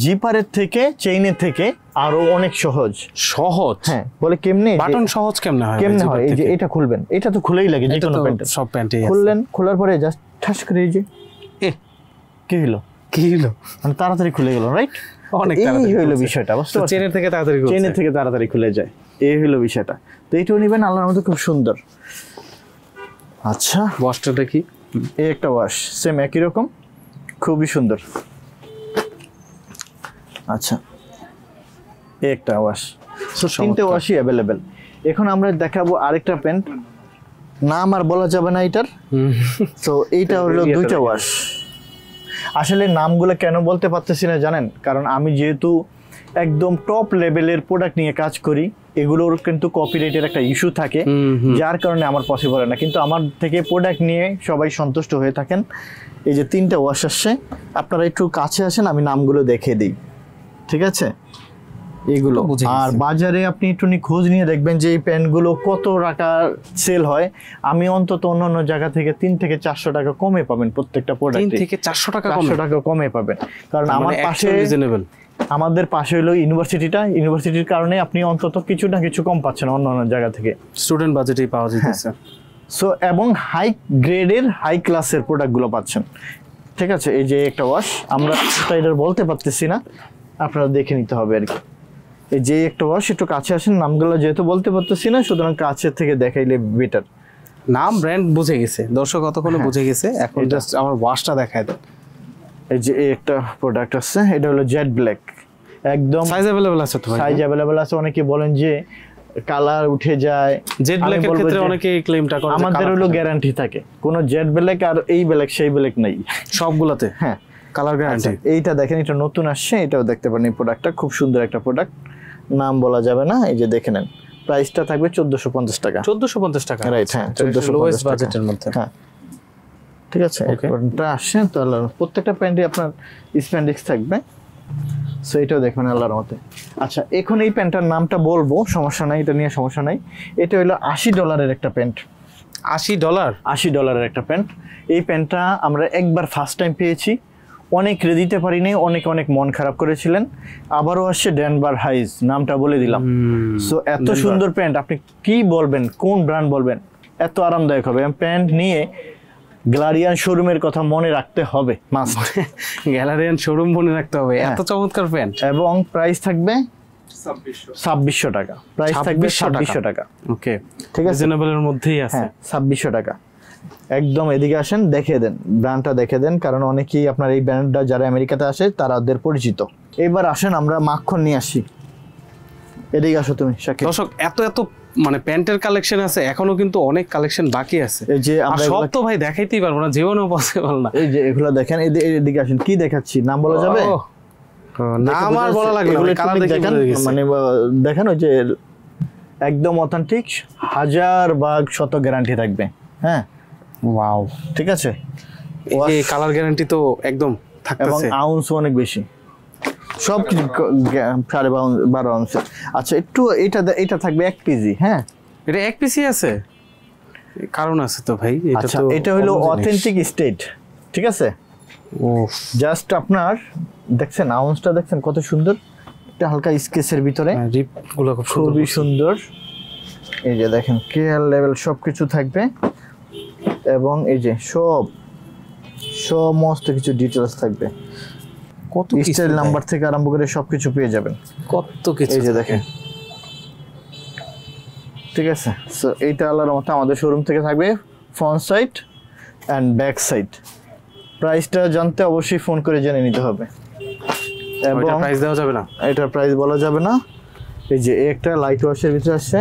জিপারের থেকে, চেইনের থেকে আরো অনেক সহজ। সহজ? হ্যাঁ, বলে কেমনে বাটন সহজ কেমনে হয়? কেমনে হয়, এই যে এটা খুলবেন, এটা তো খুলেই লাগে যে কোনো প্যান্ট, সব প্যান্টে খুললেন, খোলার পরে জাস্ট ঠাস করে এই যে কি হলো, কি হলো, মানে তাড়াতাড়ি খুলে গেল, রাইট? অনেক এই তাড়াতাড়ি হইলো খুলছে। বিষয়টা, বুঝতে পারছেন? চেনের থেকে তাড়াতাড়ি খুলছে। চেনের থেকে তাড়াতাড়ি খুলে যায়, এই হইলো বিষয়টা। তো এইটাও নিবেন, আল্লাহর মতো খুব সুন্দর। আচ্ছা, ওয়াশটা কি? এই একটা ওয়াশ, সেম একই রকম, খুবই সুন্দর। আচ্ছা, এই একটা ওয়াশ। সো 3টে ওয়াশই অ্যাভেলেবেল। এখন আমরা দেখাবো আরেকটা প্যান্ট, নাম আর বলা যাবে না এটার। তো এইটা হলো 2টা ওয়াশ। আসলে নামগুলো কেন বলতে পারতেছি না জানেন? কারণ আমি যেহেতু একদম টপ লেভেলের প্রোডাক্ট নিয়ে কাজ করি, এগুলোর কিন্তু কপিরাইটের একটা ইস্যু থাকে, যার কারণে আমার পসিবল হয় না। কিন্তু আমার থেকে প্রোডাক্ট নিয়ে সবাই সন্তুষ্ট হয়ে থাকেন। এই যে 3টা ওয়াশ আসছে, আপনারা একটু কাছে আসেন, আমি নামগুলো দেখিয়ে দিই, ঠিক আছে? এগুলো আর বাজারে আপনি একটু খোঁজ নিয়ে দেখবেন যে এই প্যান্টগুলো কত টাকা সেল হয়। আমি অন্তত অন্যান্য জায়গা থেকে 3 থেকে 400 টাকা কমে পাবেন প্রত্যেকটা প্রোডাক্টে। 3 থেকে 400 টাকা 400 টাকা কমে পাবেন, কারণ আমার পাশে রিজনেবল, আমাদের পাশে হলো ইউনিভার্সিটির কারণে আপনি অন্তত কিছু না কিছু কম পাচ্ছেন অন্যান্য জায়গা থেকে, স্টুডেন্ট বাজেটেই পাওয়া যাচ্ছে। সো এবং হাই গ্রেডের, হাই ক্লাসের প্রোডাক্টগুলো পাচ্ছেন, ঠিক আছে? এই যে একটা ওয়াশ, আমরা এটা বলতে পারতেছি না, আপনারা দেখে নিতে হবে আর কি। এই যে একটা ওয়াশ, একটু কাছে আসেন, নামগুলো যেহেতু বলতে পারতেছি না, সুতরাং কাছের থেকে দেখাইলে বেটার। নাম ব্র্যান্ড বুঝে গেছে, দর্শক কতক্ষণে বুঝে গেছে, এখন জাস্ট আমার ওয়াশটা দেখায় দেন। এই যে একটা প্রোডাক্ট আছে, এটা হলো জেড ব্ল্যাক, একদম সাইজ अवेलेबल আছে তো ভাই? সাইজ अवेलेबल আছে। অনেকে বলেন যে কালার উঠে যায়, জেড ব্ল্যাকের ক্ষেত্রে অনেকে ক্লেমটা করে, আমাদের হলো গ্যারান্টি থাকে, কোনো জেড ব্ল্যাক আর এই ব্ল্যাক সেই ব্ল্যাক নাই সবগুলাতে। হ্যাঁ, কালার গ্যারান্টি। এইটা দেখেন, এটা নতুন আসছে, এটাও দেখতে পারেন। এই প্রোডাক্টটা খুব সুন্দর একটা প্রোডাক্ট, নাম বলা যাবে না। এই যে দেখে নেন, প্রাইসটা থাকবে 1450 টাকা। 1450 টাকা, রাইট? হ্যাঁ, 1450 বাজেটের মধ্যে। হ্যাঁ, ঠিক আছে। এটা আসছে তো, প্রত্যেকটা প্যান্টে আপনার স্প্যান্ডেক্স থাকবে। সো এটাও দেখবেন আল্লাহর মতে। আচ্ছা, এখন এই প্যান্টটার নামটা বলবো, সমস্যা নাই, এটা নিয়ে সমস্যা নাই। এটা হলো $80 একটা প্যান্ট। $80? $80 একটা প্যান্ট। এই প্যান্টটা আমরা একবার ফার্স্ট টাইম পেয়েছি, অনেক দিতে পারিনি, অনেক মন খারাপ করেছিলেন। আবারও আসছে ডেনভার হাইজ, নামটা বলে দিলাম। সো এত সুন্দর প্যান্ট, আপনি কি বলবেন, কোন ব্র্যান্ড বলবেন, এত আরামদায়ক হবে। প্যান্ট নিয়ে গ্যালারিয়ান শোরুমের কথা মনে রাখতে হবে, মাস্ট। গ্যালারিয়ান শোরুম মনে রাখতে হবে, এত চমৎকার প্যান্ট। এবং প্রাইস থাকবে 2600 টাকা। প্রাইস থাকবে 2600 টাকা। ওকে, ঠিক আছে, রিজনেবলের মধ্যেই আছে। 2600 টাকা একদম। এদিকে আসেন, দেখে দেন, ব্র্যান্ডটা দেখে দেন, কারণ অনেকেই আপনার এই ব্র্যান্ডটা যারা আমেরিকাতে আসে তাদের পরিচিত। এবার আসেন আমরা মাখন নিয়ে আসি। এদিকে আসো তুমি, শাকিব। দর্শক, এত মানে প্যান্টের কালেকশন আছে, এখনো কিন্তু অনেক কালেকশন বাকি আছে। এই যে আর আমরা সব এগুলা- তো ভাই দেখাইতেই পারবো না, জীবনেও পসিবল না। এই যে এগুলা দেখেন, এদিকে আসেন, কি দেখাচ্ছি নাম বলা যাবে? ও, না আমার বলা লাগবে না, কালার দেখে দেখেন, বুঝে গেছি। মানে দেখেন ওই যে একদম অথেন্টিক, 1000 ভাগ শত গ্যারান্টি থাকবে। হ্যাঁ, ওয়াও, ঠিক আছে। এই কালার গ্যারান্টি তো একদম এবং থাকতেছে। আউন্স অনেক বেশি, সব কিছু 12.5 আউন্সের। আচ্ছা, একটু এটা থাকবে 1 কেজি। হ্যাঁ, এটা এক পিসি আছে, কারণ আছে তো ভাই। আচ্ছা, এটা হলো অথেন্টিক স্টেট, ঠিক আছে। ওফ, জাস্ট আপনার দেখছেন আউন্সটা, দেখছেন কত সুন্দর, এটা হালকা স্কেচের ভিতরে, রিপ গুলো খুব খুবই সুন্দর। এই যে দেখেন কেয়ার লেভেল সবকিছু থাকবে, এবং এই যে সমস্ত কিছু ডিটেলস থাকবে, কত স্টাইল নাম্বার থেকে আরম্ভ করে সবকিছু পেয়ে যাবেন। কত কিছু, এই যে দেখেন, ঠিক আছে। সো এইটা আল্লাহর রহমতে আমাদের শোরুম থেকে থাকবে front side and back side. প্রাইসটা জানতে অবশ্যই ফোন করে জেনে নিতে হবে, এবং ওইটা প্রাইস দেওয়া যাবে না। এটার প্রাইস বলা যাবে না। এই যে একটা লাইট ওয়াশের ভিতরে আসছে,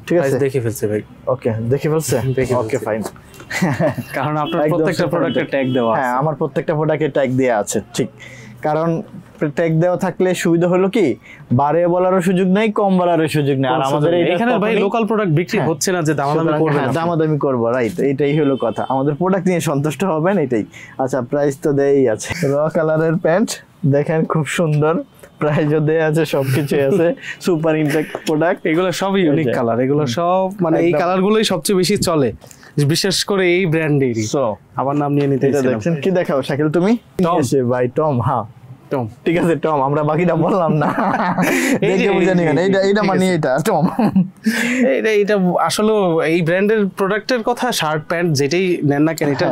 ঠিক প্রাইস আছে। দেখে ফেলছে ভাই, ওকে, দেখে ফেলছে, দেখে ওকে ফেলছে। ফাইন। কারণ আপনার একদম প্রত্যেকটা separate। প্রোডাক্টের ট্যাগ দেওয়া হ্যাঁ, আছে। আমার প্রত্যেকটা প্রোডাক্টে ট্যাগ দেওয়া আছে, ঠিক। কারণ ট্যাগ দেওয়া থাকলে সুবিধা হলো কি, বাড়ে বলারও সুযোগ নেই, কম বলারও সুযোগ নেই। আর আমাদের এখানে ভাই লোকাল প্রোডাক্ট বিক্রি হচ্ছে না যে দামাদামি করবেন আপনি। দামাদামি করবো, রাইট, এটাই হলো কথা। আমাদের প্রোডাক্ট নিয়ে সন্তুষ্ট হবেন, এটাই। আচ্ছা, প্রাইস তো দেই আছে। র কালারের প্যান্ট দেখেন, খুব সুন্দর, প্রাইসও দেয়া আছে, সবকিছু আছে। সুপার ইনটেক্ট প্রোডাক্ট, এগুলো সব ইউনিক কালার, এগুলো সব মানে এই একদম। কালারগুলোই সবচেয়ে বেশি চলে, বিশেষ করে এই ব্র্যান্ডেরই। সো আবার নাম নিয়ে নিতে এটা দেখছেন, কি দেখাও শাকিল তুমি? টম। ভাই টম, হ্যাঁ টম, ঠিক আছে, টম। আমরা বাকিটা বললাম না, এই যে, দেখে বুঝে নিবেন। এইটা ঠিক মানে আছে। এটা টম। এটা আসলে এই ব্র্যান্ডের প্রোডাক্টের কথা, শার্ট প্যান্ট যেটাই নেন না কেন, এটা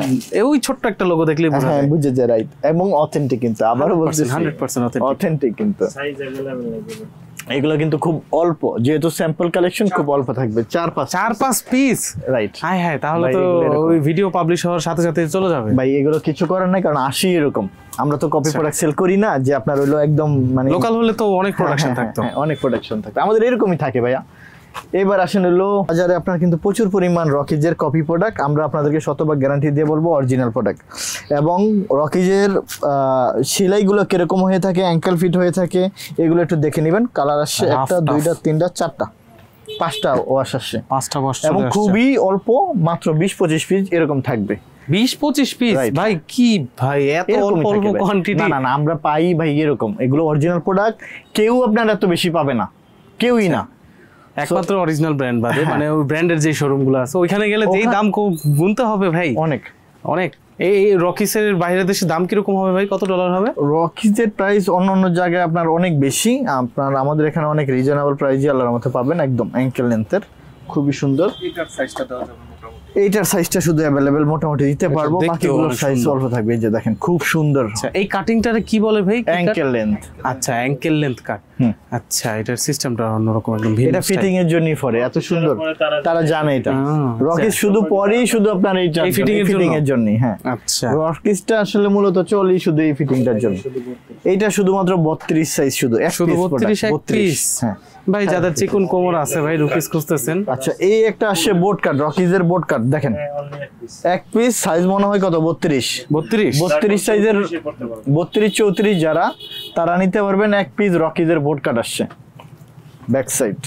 ওই ছোট্ট একটা লোগো দেখলেই বোঝা হ্যাঁ, যায়। বুঝেছে, রাইট। এবং অথেন্টিক কিন্তু, আবারও বলছি 100% authentic। অথেন্টিক কিন্তু। সাইজ अवेलेबल है। এগুলো কিন্তু খুব অল্প, যেহেতু স্যাম্পল কালেকশন খুব অল্প থাকবে, 4-5 পিস। রাইট। হ্যাঁ হ্যাঁ, তাহলে ভাই, তো এগুলো এরকম। ওই ভিডিও পাবলিশ হওয়ার সাথে সাথে চলে যাবে। ভাই এগুলো কিছু করার নাই, কারণ আসি এরকম। আমরা তো কপি প্রোডাক্ট সেল করি না, যে আপনার হলো একদম মানে লোকাল হলে তো অনেক হ্যাঁ, প্রোডাকশন হ্যাঁ, থাকতো। হ্যাঁ, অনেক প্রোডাকশন থাকতো, আমাদের এরকমই থাকে ভাইয়া। এবার আসেন হলো বাজারে আপনার কিন্তু প্রচুর পরিমাণ রকিজের কপি প্রোডাক্ট, আমরা আপনাদেরকে শতভাগ গ্যারান্টি দিয়ে বলবো অরিজিনাল প্রোডাক্ট। এবং রকিজের সেলাইগুলো কিরকম হয়ে থাকে, অ্যাঙ্কেল ফিট হয়ে থাকে, এগুলো একটু দেখে নেবেন। কালার আসছে Rough, একটা, tough। 2টা, 3টা, 4টা, 5টা ওয়াশ আসছে, 5টা বস এবং খুবই অল্প, মাত্র 20-25 পিস এরকম থাকবে। 20-25 পিস। Right। ভাই কি ভাই, এত এরকমই অল্প অল্প থাকে ভাই। কোয়ান্টিটি? না না না, আমরা পাই ভাই এরকম, এগুলো অরিজিনাল প্রোডাক্ট, কেউ আপনার এত বেশি পাবে না, কেউই না। একমাত্র অরিজিনাল ব্র্যান্ড বাদে, মানে ওই ব্র্যান্ডের যে শোরুমগুলো আছে ওইখানে গেলে যেই দাম গুনতে হবে ভাই, অনেক অনেক। এই রকিসের বাইরের দেশে দাম কিরকম হবে ভাই, কত ডলার হবে? রকিজের প্রাইস অন্য অন্য জায়গায় আপনার অনেক বেশি, আপনার আমাদের এখানে অনেক রিজনেবল প্রাইসে আল্লাহর মতো পাবেন, একদম অ্যাঙ্কেল লেন্থের, খুবই সুন্দর। এটার সাইজটা দেওয়া যাবে মোটামুটি। এইটার সাইজটা শুধু অ্যাভেলেবেল মোটামুটি দিতে পারবো, দেখতেও বাকিগুলোর অনেক সাইজ সুন্দর। অল্প থাকবে। এই যে দেখেন, খুব সুন্দর আচ্ছা, এই কাটিংটারে কি বলে ভাই? Ankle length. আচ্ছা, অ্যাঙ্কেল লেন্থ কাট। হুম। আচ্ছা, এটার সিস্টেমটা অন্যরকম, একদম ভিন্ন এটা ফিটিং এর জন্যই পরে, এত সুন্দর, পরে তারা জানে এটা। রকিজ আচ্ছা। শুধু পরেই শুধু আপনার এইটা এই fitting এর ফিটিং জন্য? এর জন্যই, হ্যাঁ। আচ্ছা, রকিজটা আসলে মূলত চলি শুধু এই ফিটিংটার জন্য। এইটা শুধুমাত্র 32 সাইজ, শুধু এক শুধু piece 32 product, এক পিস। হ্যাঁ। ভাই যাদের চিকন কোমর আছে ভাই, রুপিস খুঁজতেছেন, আচ্ছা, এই একটা আসছে বোর্ড কাট, রকিজের বোর্ড কাট দেখেন, অনলি এক পিস। এক পিস সাইজ মনে হয় কত, 32 32। সাইজের, সে করতে পারবে। 32-34 যারা, তারা নিতে পারবেন। এক পিস রকিজের বোর্ড কাট আসছে, ব্যাক সাইড।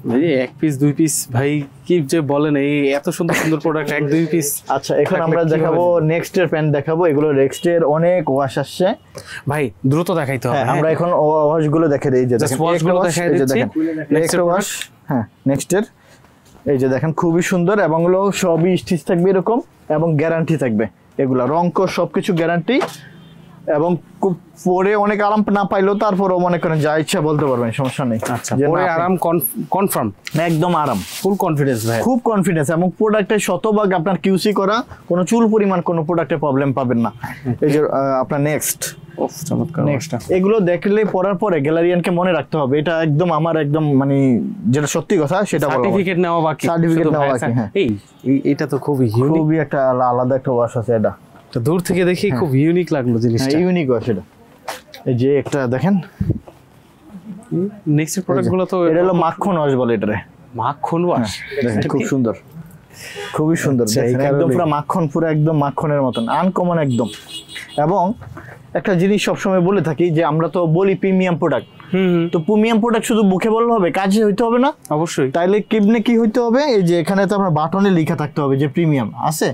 ভাই এক পিস 2 পিস, ভাই কি যে বলেন, এই এত সুন্দর সুন্দর প্রোডাক্ট 1-2 পিস। আচ্ছা, এখন থাকলে আমরা কিভাবে দেখাবো নেক্সট এর প্যান্ট দেখাবো। এগুলো নেক্সট এর অনেক ওয়াশ আসছে। ভাই দ্রুত দেখাইতে হবে। হ্যাঁ, আমরা এখন ওয়াশ গুলো দেখে দিই। এই যে Just দেখেন, wash একটা গুলো wash, দেখাই এই যে দিচ্ছি। দেখেন, Next একটা এর ওয়াশ, হ্যাঁ নেক্সট এর, এই যে দেখেন, খুবই সুন্দর, এবং হলো সবই স্টিচ থাকবে এরকম, এবং গ্যারান্টি থাকবে। এগুলা রংক সবকিছু গ্যারান্টি, এবং পরে অনেক আরাম না পাইলেও তারপরও মনে করেন যা ইচ্ছা বলতে পারবেন, সমস্যা নেই। আচ্ছা, যে না, পরে আপনি- আরাম কনফার্ম, একদম আরাম, ফুল কনফিডেন্স ভাই। খুব কনফিডেন্স, এবং প্রোডাক্টের শতভাগ আপনার কিউসি করা, কোনো চুল পরিমাণ কোনো প্রোডাক্টে প্রবলেম পাবেন না। এই যে আপনার নেক্সট, ওফ চমৎকার নেক্সট, এগুলো দেখলে পড়ার পরে গ্যালারিয়ানকে মনে রাখতে হবে, এটা একদম আমার একদম মানে যেটা সত্যি কথা সেটা বলা। সার্টিফিকেট নেওয়া বাকি, Certificate শুধু নেওয়া ভাই, বাকি, হ্যাঁ। এটা তো খুবই ইউনিক। খুবই একটা আলাদা একটা ওয়াশ আছে এটা, তো দূর থেকে দেখি খুব ইউনিক লাগলো জিনিসটা। ইউনিক ওয়াশ এটা। এই যে একটা দেখেন, নেক্সট প্রোডাক্টগুলো তো এটা হলো মাখন ওয়াশ বলে এটারে। মাখন ওয়াশ, দেখেন খুব সুন্দর, খুবই সুন্দর, আচ্ছা, এই দেখেন একদম কারণেই। পুরো মাখন, পুরো একদম মাখনের মতন আনকমন একদম। এবং একটা জিনিস সবসময় বলে থাকি যে আমরা তো বলি প্রিমিয়াম প্রোডাক্ট, তো প্রিমিয়াম প্রোডাক্ট শুধু মুখে বললে হবে, কাজে হইতে হবে না? অবশ্যই। তাইলে কিবনে কি হইতে হবে, এই যে এখানে তো আপনার বাটনে লেখা থাকতে হবে যে প্রিমিয়াম আছে,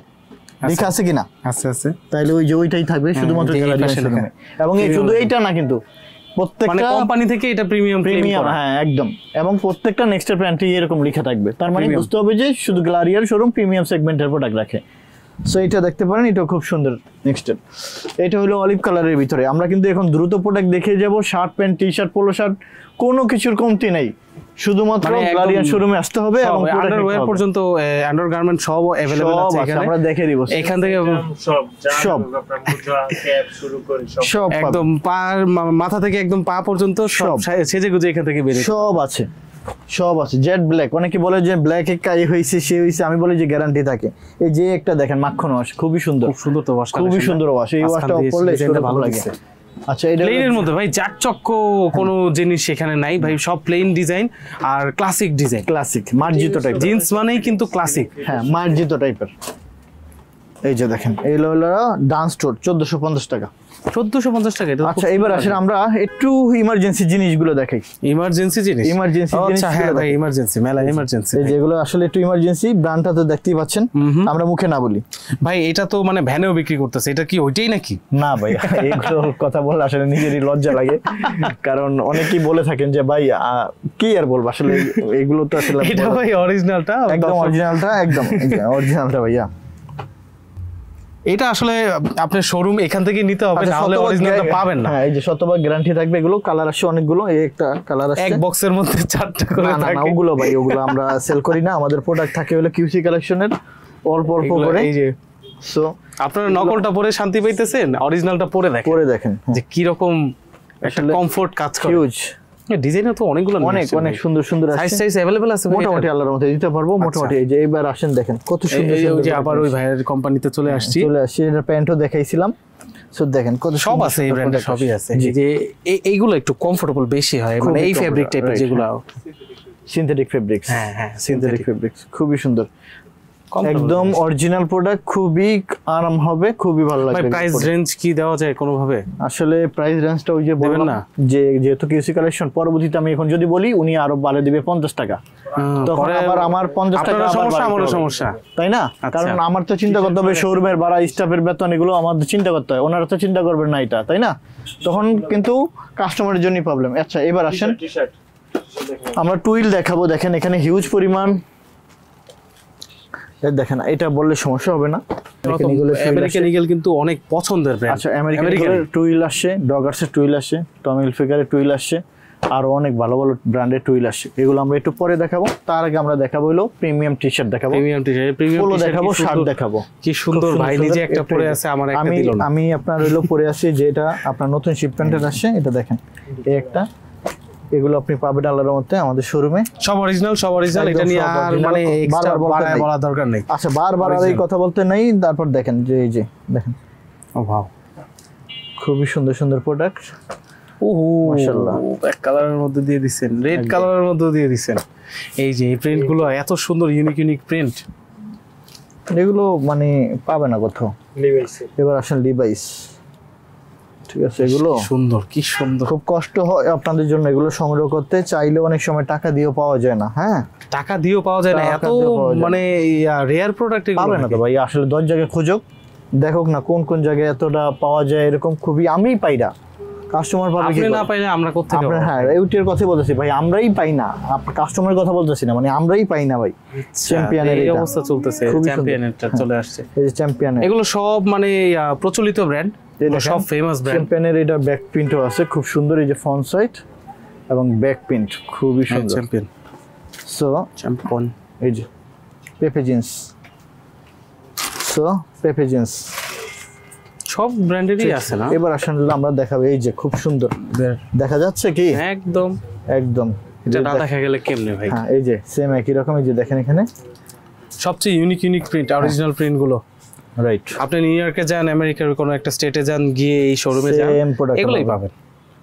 লেখা আছে কিনা, আচ্ছা আছে। তাইলে ওই যে ওইটাই থাকবে শুধুমাত্র যে এই গ্যালারি পাশে শোরুমে। এবং এই শুধু এইটা না কিন্তু মানে প্রত্যেকটা কোম্পানি থেকে এটা প্রিমিয়াম প্রিমিয়াম, হ্যাঁ একদম। এবং প্রত্যেকটা নেক্সটের প্যান্টে এরকম লেখা থাকবে, তার মানে Premium। বুঝতে হবে যে শুধু গ্যালারিয়ার শোরুম প্রিমিয়াম সেগমেন্টের প্রোডাক্ট রাখে। সো এটা দেখতে পারেন, এটা খুব সুন্দর। নেক্সটের এটা হলো অলিভ কালারের ভিতরে। আমরা কিন্তু এখন দ্রুত প্রোডাক্ট দেখে যাব, shirt pant T shirt polo shirt কোনো কিছুর কমতি নাই, শুধুমাত্র মানে একদম গ্যালারিয়ার শোরুমে আসতে হবে এবং আন্ডারওয়্যার পর্যন্ত আন্ডারগার্মেন্ট সব अवेलेबल আছে এখানে। আমরা দেখে দিব এখান থেকে সব সব। আপনার মোজা ক্যাপ শুরু করে সব সব পাবেন। একদম মাথা থেকে একদম পা পর্যন্ত সব সেজে গুজে এখান থেকে বেরিয়ে সব আছে, সব আছে। জেড ব্ল্যাক, অনেকে বলে যে ব্ল্যাক এর কাজ হয়েছে সে হয়েছে, আমি বলি যে গ্যারান্টি থাকে। এই যে একটা দেখেন মাখন ওয়াশ, খুবই সুন্দর, খুব সুন্দর তো ওয়াশ, খুবই সুন্দর ওয়াশ। এই ওয়াশটা পরলে ভালো লাগে। আচ্ছা এটা প্লেনের মধ্যে ভাই চাকচক্য কোনো জিনিস সেখানে নাই ভাই, সব প্লেন ডিজাইন আর ক্লাসিক ডিজাইন, ক্লাসিক মার্জিত টাইপ, জিন্স মানেই কিন্তু ক্লাসিক। হ্যাঁ মার্জিত টাইপের। এই যে দেখেন এই হলো ডান্স স্টোর, 1450 টাকা। 1450 টাকা। এটা আচ্ছা এবার আসেন আমরা একটু ইমার্জেন্সি জিনিসগুলো দেখাই। ইমার্জেন্সি জিনিস, ইমার্জেন্সি জিনিস, আচ্ছা হ্যাঁ ভাই ইমার্জেন্সি, মেলা ইমার্জেন্সি। এই যেগুলো আসলে একটু ইমার্জেন্সি, ব্র্যান্ডটা তো দেখতেই পাচ্ছেন, আমরা মুখে না বলি। ভাই এটা তো মানে ভ্যানেও বিক্রি করতেছে, এটা কি ওইটাই নাকি? না ভাই, এইগুলো কথা বললে আসলে নিজেরই লজ্জা লাগে, কারণ অনেকেই বলে থাকেন যে ভাই কি আর বলবো, আসলে এগুলো তো আসলে এটা ভাই অরিজিনালটা, একদম অরিজিনালটা, একদম অরিজিনালটা ভাইয়া। এটা আসলে আপনার শোরুম এখান থেকে নিতে হবে, আচ্ছা, তাহলে শতভাগ অরিজিনালটা পাবেন না। হ্যাঁ এই যে শতভাগ গ্যারান্টি থাকবে। এগুলো কালার আসছে অনেকগুলো, এই একটা কালার আসছে এক বক্সের মধ্যে 4টা করে না না না, থাকে। ওগুলো ভাই ওগুলো আমরা সেল করি না, আমাদের প্রোডাক্ট থাকে হলো কিউসি কালেকশনের অল্প অল্প এগুলো করে। এই যে সো আপনারা নকলটা পরে শান্তি পাইতেছেন, অরিজিনালটা পরে দেখেন পরে দেখেন যে কি রকম একটা আসলে কমফোর্ট কাজ করে। হিউজ, ডিজাইনও তো অনেকগুলো অনেক অনেক সুন্দর সুন্দর সাইজ আছে। সাইজ अवेलेबल আছে ভাই? মোটামুটি আল্লাহর মধ্যে দিতে পারবো মোটামুটি। এই যে এবার আসেন দেখেন কত সুন্দর এই সুন্দর যে আবার ওই ভাইয়ের কোম্পানিতে চলে আসছি, চলে আসছে। এটা প্যান্টও দেখাইছিলাম। সো দেখেন কত সব সুন্দর আছে এই সুন্দর ব্র্যান্ডের, product সবই আছে। জি। এই যে এইগুলো একটু কমফোর্টেবল বেশি হয়, মানে খুবই এই ফেব্রিক comfortable, টাইপের right, যেগুলো। সিনথেটিক ফেব্রিক্স, হ্যাঁ হ্যাঁ সিনথেটিক ফেব্রিক্স খুবই সুন্দর, Comfortable একদম অরিজিনাল প্রোডাক্ট, খুবই আরাম হবে, খুবই ভালো ভাই লাগবে। প্রাইস রেঞ্জ কি দেওয়া যায় কোনো ভাবে? আসলে প্রাইস রেঞ্জটা ওই যে বললাম না? যে যেহেতু কিউসি কালেকশন, পরবর্তীতে আমি এখন যদি বলি উনি আরো বাড়ে দিবে 50 টাকা, তখন পরে আবার আমার 50 টাকা আপনারও আবার সমস্যা, বাড়াতে আমারও হবে। সমস্যা, তাই না? কারণ আমার তো চিন্তা করতে হবে শোরুমের ভাড়া, স্টাফের বেতন, এগুলো আমাদের চিন্তা করতে হয়, ওনারা তো চিন্তা করবেন না এটা, তাই না? তখন কিন্তু কাস্টমারের জন্যই প্রবলেম। আচ্ছা এবার আসেন টি-শার্ট আমরা টুইল দেখাবো। দেখেন এখানে হিউজ পরিমাণ, দেখেন এটা বললে সমস্যা হবে না। এখানে এগুলো টুইল আমেরিকান আসে। ইগল কিন্তু অনেক পছন্দের ব্র্যান্ড। আচ্ছা আমেরিকান টুইল আসে, ডগার্সের টুইল আসে, টমি হিলফিগারের টুইল আসে, আরো অনেক ভালো ভালো ব্র্যান্ডের টুইল আসে। এগুলো আমরা একটু পরে দেখাবো। তার আগে আমরা দেখাবো হলো প্রিমিয়াম টি শার্ট দেখাবো, premium T shirt, premium polo T shirt দেখাবো, শার্ট দেখাবো। কি সুন্দর ভাই, নিজে একটা পরে আছে, আমার একটা দিল না। আমি আপনার হলো পরে আছি যেটা আপনার নতুন শিপমেন্টের আসছে, এটা দেখেন এই একটা, এগুলো আপনি পাবেন আল্লাহর মধ্যে আমাদের শোরুমে। সব অরিজিনাল, সব অরিজিনাল, একদম এটা নিয়ে সব আর original, মানে এক্সট্রা বারবার বলতে নেই। বলা দরকার নেই। আচ্ছা বারবার আর এই কথা বলতে নেই। তারপর দেখেন যে এই যে দেখেন, ও ভাও, খুবই সুন্দর সুন্দর প্রোডাক্ট। ওহো মাশাআল্লাহ, ব্ল্যাক কালারের মধ্যে দিয়ে দিবেন, রেড কালারের মধ্যে দিয়ে দিবেন। এই যে এই প্রিন্ট গুলো এত সুন্দর, ইউনিক ইউনিক প্রিন্ট, এগুলো মানে পাবে না কোথাও। লিভাইসে এবার আসেন লিভাইস, ঠিক আছে। এগুলো সুন্দর, কি সুন্দর। খুব কষ্ট হয় আপনাদের জন্য এগুলো সংগ্রহ করতে, চাইলে অনেক সময় টাকা দিয়েও পাওয়া যায় না। হ্যাঁ টাকা দিয়েও পাওয়া যায় না, টাকা এত দিয়েও পাওয়া যায় মানে রেয়ার প্রোডাক্ট এগুলো পাবে না তো ভাই। আসলে 10 জায়গায় খুঁজুক, দেখুক না কোন কোন জায়গায় এতটা পাওয়া যায়, এরকম খুবই আমিই পাই না, কাস্টমার পাবে কি আপনি না করে? পাইলে আমরা কোত্থেকে আমরা পাবো? হ্যাঁ এইটার কথা বলতেছি ভাই, আমরাই পাই না, কাস্টমারের কথা বলতেছি না, মানে আমরাই পাই না ভাই। চ্যাম্পিয়নের এই এটা অবস্থা চলতেছে, খুবই সুন্দর। চ্যাম্পিয়নেরটা চলে আসছে। এই যে চ্যাম্পিয়নের, এগুলো সব মানে প্রচলিত ব্র্যান্ড, দেখেন, সব ফেমাস ব্র্যান্ড। চ্যাম্পিয়নের এটা ব্যাক প্রিন্টও আছে খুব সুন্দর, এই যে ফ্রন্ট সাইড এবং ব্যাক প্রিন্ট খুবই সুন্দর। চ্যাম্পিয়ন, সো চ্যাম্পিয়ন, এই যে পেপে জিন্স, সো পেপে জিন্স সব ব্র্যান্ডেরই আছে না? এবার আসলে আমরা দেখাবো, এই যে খুব সুন্দর দেখা যাচ্ছে কি, একদম একদম এটা না দেখা গেলে কেমনে ভাই? হ্যাঁ এই যে সেম একই রকম, এই যে দেখেন এখানে সবচেয়ে unique unique print, original print গুলো। রাইট, আপনি নিউ ইয়র্কে যান, আমেরিকার কোনো একটা স্টেটে যান, গিয়ে এই শোরুমে যান, সেম প্রোডাক্ট এগুলোই পাবেন।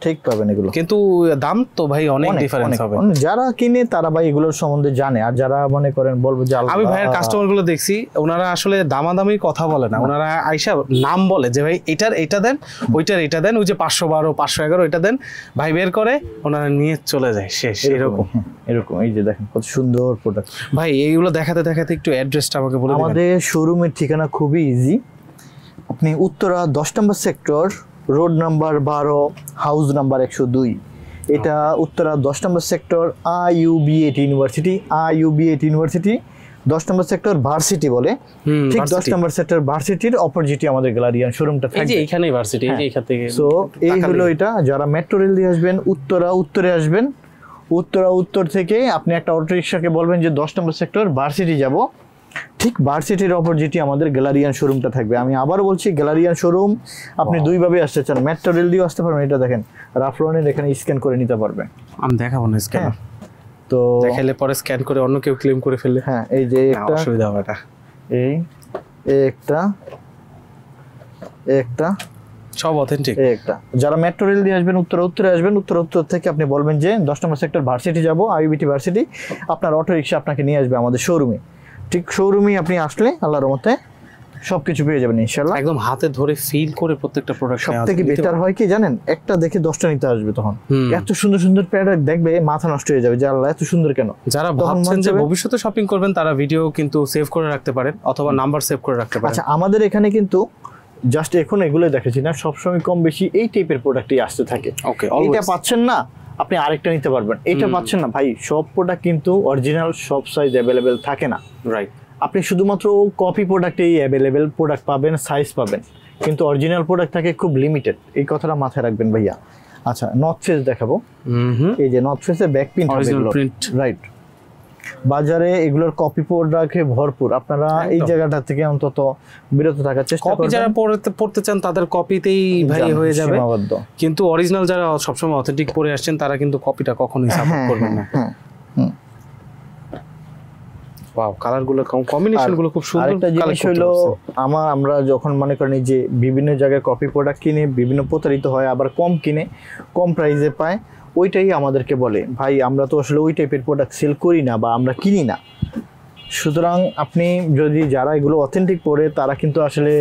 ঠিক পাবেন এগুলো। কিন্তু দাম তো ভাই অনেক ডিফারেন্স হবে। যারা কিনে তারা ভাই এগুলোর সম্বন্ধে জানে, আর যারা মনে করেন বলবো যে আমি ভাইয়ের কাস্টমার গুলো দেখছি, ওনারা আসলে দামাদামি কথা বলে না, ওনারা আইসা নাম বলে যে ভাই এটার এটা দেন, ওইটার এটা দেন, ওই যে 512 511 এটা দেন, ভাই বের করে ওনারা নিয়ে চলে যায়, শেষ। এরকম এরকম এই যে দেখেন কত সুন্দর প্রোডাক্ট। ভাই এইগুলো দেখাতে দেখাতে একটু অ্যাড্রেসটা আমাকে বলে দিবেন। আমাদের শোরুমের ঠিকানা খুবই ইজি। আপনি উত্তরা 10 নম্বর sector, road number 12, house number 102। এটা উত্তরা 10 নম্বর sector, IUB8 university, IUB8 university 10 নম্বর সেক্টর ভার্সিটি বলে, ঠিক 10 নম্বর সেক্টর ভার্সিটির অপোজিটে আমাদের গ্যালারিয়ান শোরুমটা এই যে থাকবে। এইখানেই ভার্সিটি, এই যে এখান থেকে। সো এই হলো এটা। যারা মেট্রো রেল দিয়ে আসবেন উত্তরে আসবেন, উত্তর থেকে আপনি একটা অটো রিক্সাকে বলবেন যে 10 নম্বর সেক্টর ভার্সিটি যাব, ঠিক ভার্সিটির অপোজিটে আমাদের গ্যালারিয়ান শোরুমটা থাকবে। আমি আবারও বলছি, গ্যালারিয়ান শোরুম আপনি দুইভাবে আসতে চান, মেট্রো রেল দিয়ে আসতে পারবেন, এটা দেখেন রাফলনের এখানে স্ক্যান করে নিতে পারবেন। আমি দেখাবো না স্ক্যান, তো দেখাইলে পরে স্ক্যান করে অন্য কেউ ক্লেম করে ফেললে হ্যাঁ এই যে একটা অসুবিধা হবে না। এই একটা সব অথেন্টিক। একটা যারা মেট্রো রেল দিয়ে আসবেন উত্তরে আসবেন, উত্তর থেকে আপনি বলবেন যে 10 নম্বর সেক্টর ভার্সিটি যাব, IUBT ভার্সিটি, আপনার অটো রিক্সা আপনাকে নিয়ে আসবে আমাদের শোরুমে। ঠিক শোরুমে আপনি আসলে আল্লাহর রহমতে সবকিছু পেয়ে যাবেন ইনশাআল্লাহ। একদম হাতে ধরে ফিল করে প্রত্যেকটা প্রোডাক্ট। সবথেকে বেটার হয় কি জানেন, একটা দেখে 10টা নিতে আসবে, তখন এত সুন্দর সুন্দর প্রোডাক্ট দেখবে মাথা নষ্ট হয়ে যাবে যে আল্লাহ এত সুন্দর কেন। যারা ভাবছেন যে ভবিষ্যতে শপিং করবেন তারা ভিডিও কিন্তু সেভ করে রাখতে পারেন অথবা নাম্বার সেভ করে রাখতে পারেন। আচ্ছা, আমাদের এখানে কিন্তু জাস্ট এখন এগুলো দেখেছি না, সবসময় কম বেশি এই টাইপের প্রোডাক্টই আসতে থাকে। ওকে, এটা পাচ্ছেন না আপনি আরেকটা নিতে পারবেন, এটা পাচ্ছেন না ভাই, সব প্রোডাক্ট কিন্তু অরিজিনাল সব সাইজ অ্যাভেলেবেল থাকে না। রাইট, আপনি শুধুমাত্র কপি প্রোডাক্টেই অ্যাভেলেবেল প্রোডাক্ট পাবেন, সাইজ পাবেন, কিন্তু অরিজিনাল প্রোডাক্ট থাকে খুব লিমিটেড, এই কথাটা মাথায় রাখবেন ভাইয়া। আচ্ছা, নর্থ ফেস দেখাবো। এই যে নর্থ ফেসের ব্যাক প্রিন্ট হবে, রাইট। বাজারে এগুলোর কপি প্রোডাক্টে ভরপুর, আপনারা এই জায়গাটা থেকে অন্তত বিরত থাকার চেষ্টা করবেন। কপি যারা পড়তে চান তাদের কপিতেই ভাই হয়ে যাবে, কিন্তু অরিজিনাল যারা সবসময় অথেন্টিক পড়ে আসছেন তারা কিন্তু কপিটা কখনোই সাপোর্ট করবেন না। ওয়াও, কালারগুলো কম্বিনেশনগুলো খুব সুন্দর। আরেকটা জিনিস হলো আমরা যখন মনে করেন যে বিভিন্ন জায়গায় কপি প্রোডাক্ট কিনে বিভিন্ন প্রতারিত হয়, আবার কম কিনে কম প্রাইসে পায়, ওইটাই আমাদেরকে বলে ভাই আমরা তো আসলে ওই টাইপের প্রোডাক্ট সেল করি না বা আমরা কিনি না। সুতরাং আপনি যদি যারা এগুলো অথেন্টিক পড়ে তারা কিন্তু আসলে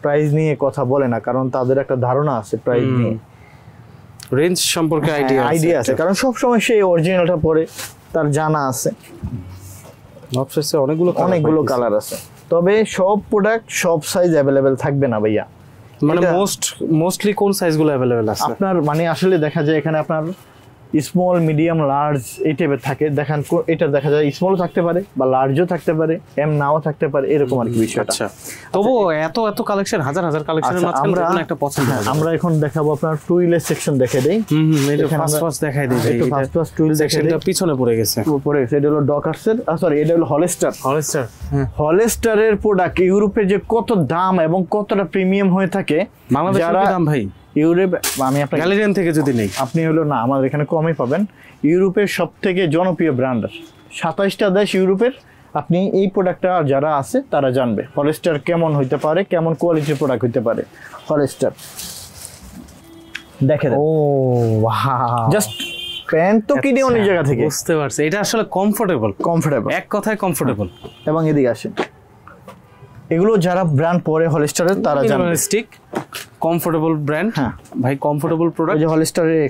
প্রাইস নিয়ে কথা বলে না, কারণ তাদের একটা ধারণা আছে প্রাইস নিয়ে, রেঞ্জ সম্পর্কে আইডিয়া আছে, কারণ সব সময় সেই অরিজিনালটা পড়ে তার জানা আছে। নর্থ ফেসে অনেকগুলো কালার আছে, তবে সব প্রোডাক্ট সব সাইজ অ্যাভেলেবেল থাকবে না ভাইয়া। মানে মোস্টলি কোন সাইজগুলো अवेलेबल আছে আপনার, মানে আসলে দেখা যায় এখানে আপনার স্মল, মিডিয়াম, লার্জ এই টাইপের থাকে। দেখেন এটা দেখা যায় স্মলও থাকতে পারে বা লার্জও থাকতে পারে, এম নাও থাকতে পারে, এরকম আর কি বিষয়টা। আচ্ছা, তবু এত কালেকশন, হাজার কালেকশনের মাঝখানে কোন একটা পছন্দ হয়? আমরা এখন দেখাবো আপনার টু হুইলের সেকশন দেখে দেই। এটা ফার্স্ট দেখাই দেই। একটু ফার্স্ট টু হুইল সেকশনটা পিছনে পড়ে গেছে। এটা হলো ডকার্সের, সরি এটা হলো হলস্টার। হলস্টারের প্রোডাক্ট ইউরোপে যে কত দাম এবং কতটা প্রিমিয়াম হয়ে থাকে, বাংলাদেশের কি দাম ভাই? ইউরোপ আমি আপনাকে গ্যালারিয়ান থেকে যদি নেই, আপনি হলো না আমাদের এখানে কমই পাবেন। ইউরোপের সবথেকে জনপ্রিয় ব্র্যান্ড 27টা দেশ ইউরোপের, আপনি এই প্রোডাক্টটা যারা আছে তারা জানবে হলস্টার কেমন হইতে পারে, কেমন কোয়ালিটির প্রোডাক্ট হইতে পারে। হলস্টার দেখে দেন, ও ওয়াও, জাস্ট প্যান্ট তো কিনে অনেক জায়গা থেকে। বুঝতে পারছি, এটা আসলে কমফোর্টেবল, এক কথায় কমফোর্টেবল। এবং এদিকে আসেন, এগুলো যারা ব্র্যান্ড পরে হলস্টারের তারা জানবে। স্টিক কমফোর্টেবল ব্র্যান্ড, হ্যাঁ ভাই কমফোর্টেবল প্রোডাক্ট। এই যে হলস্টারের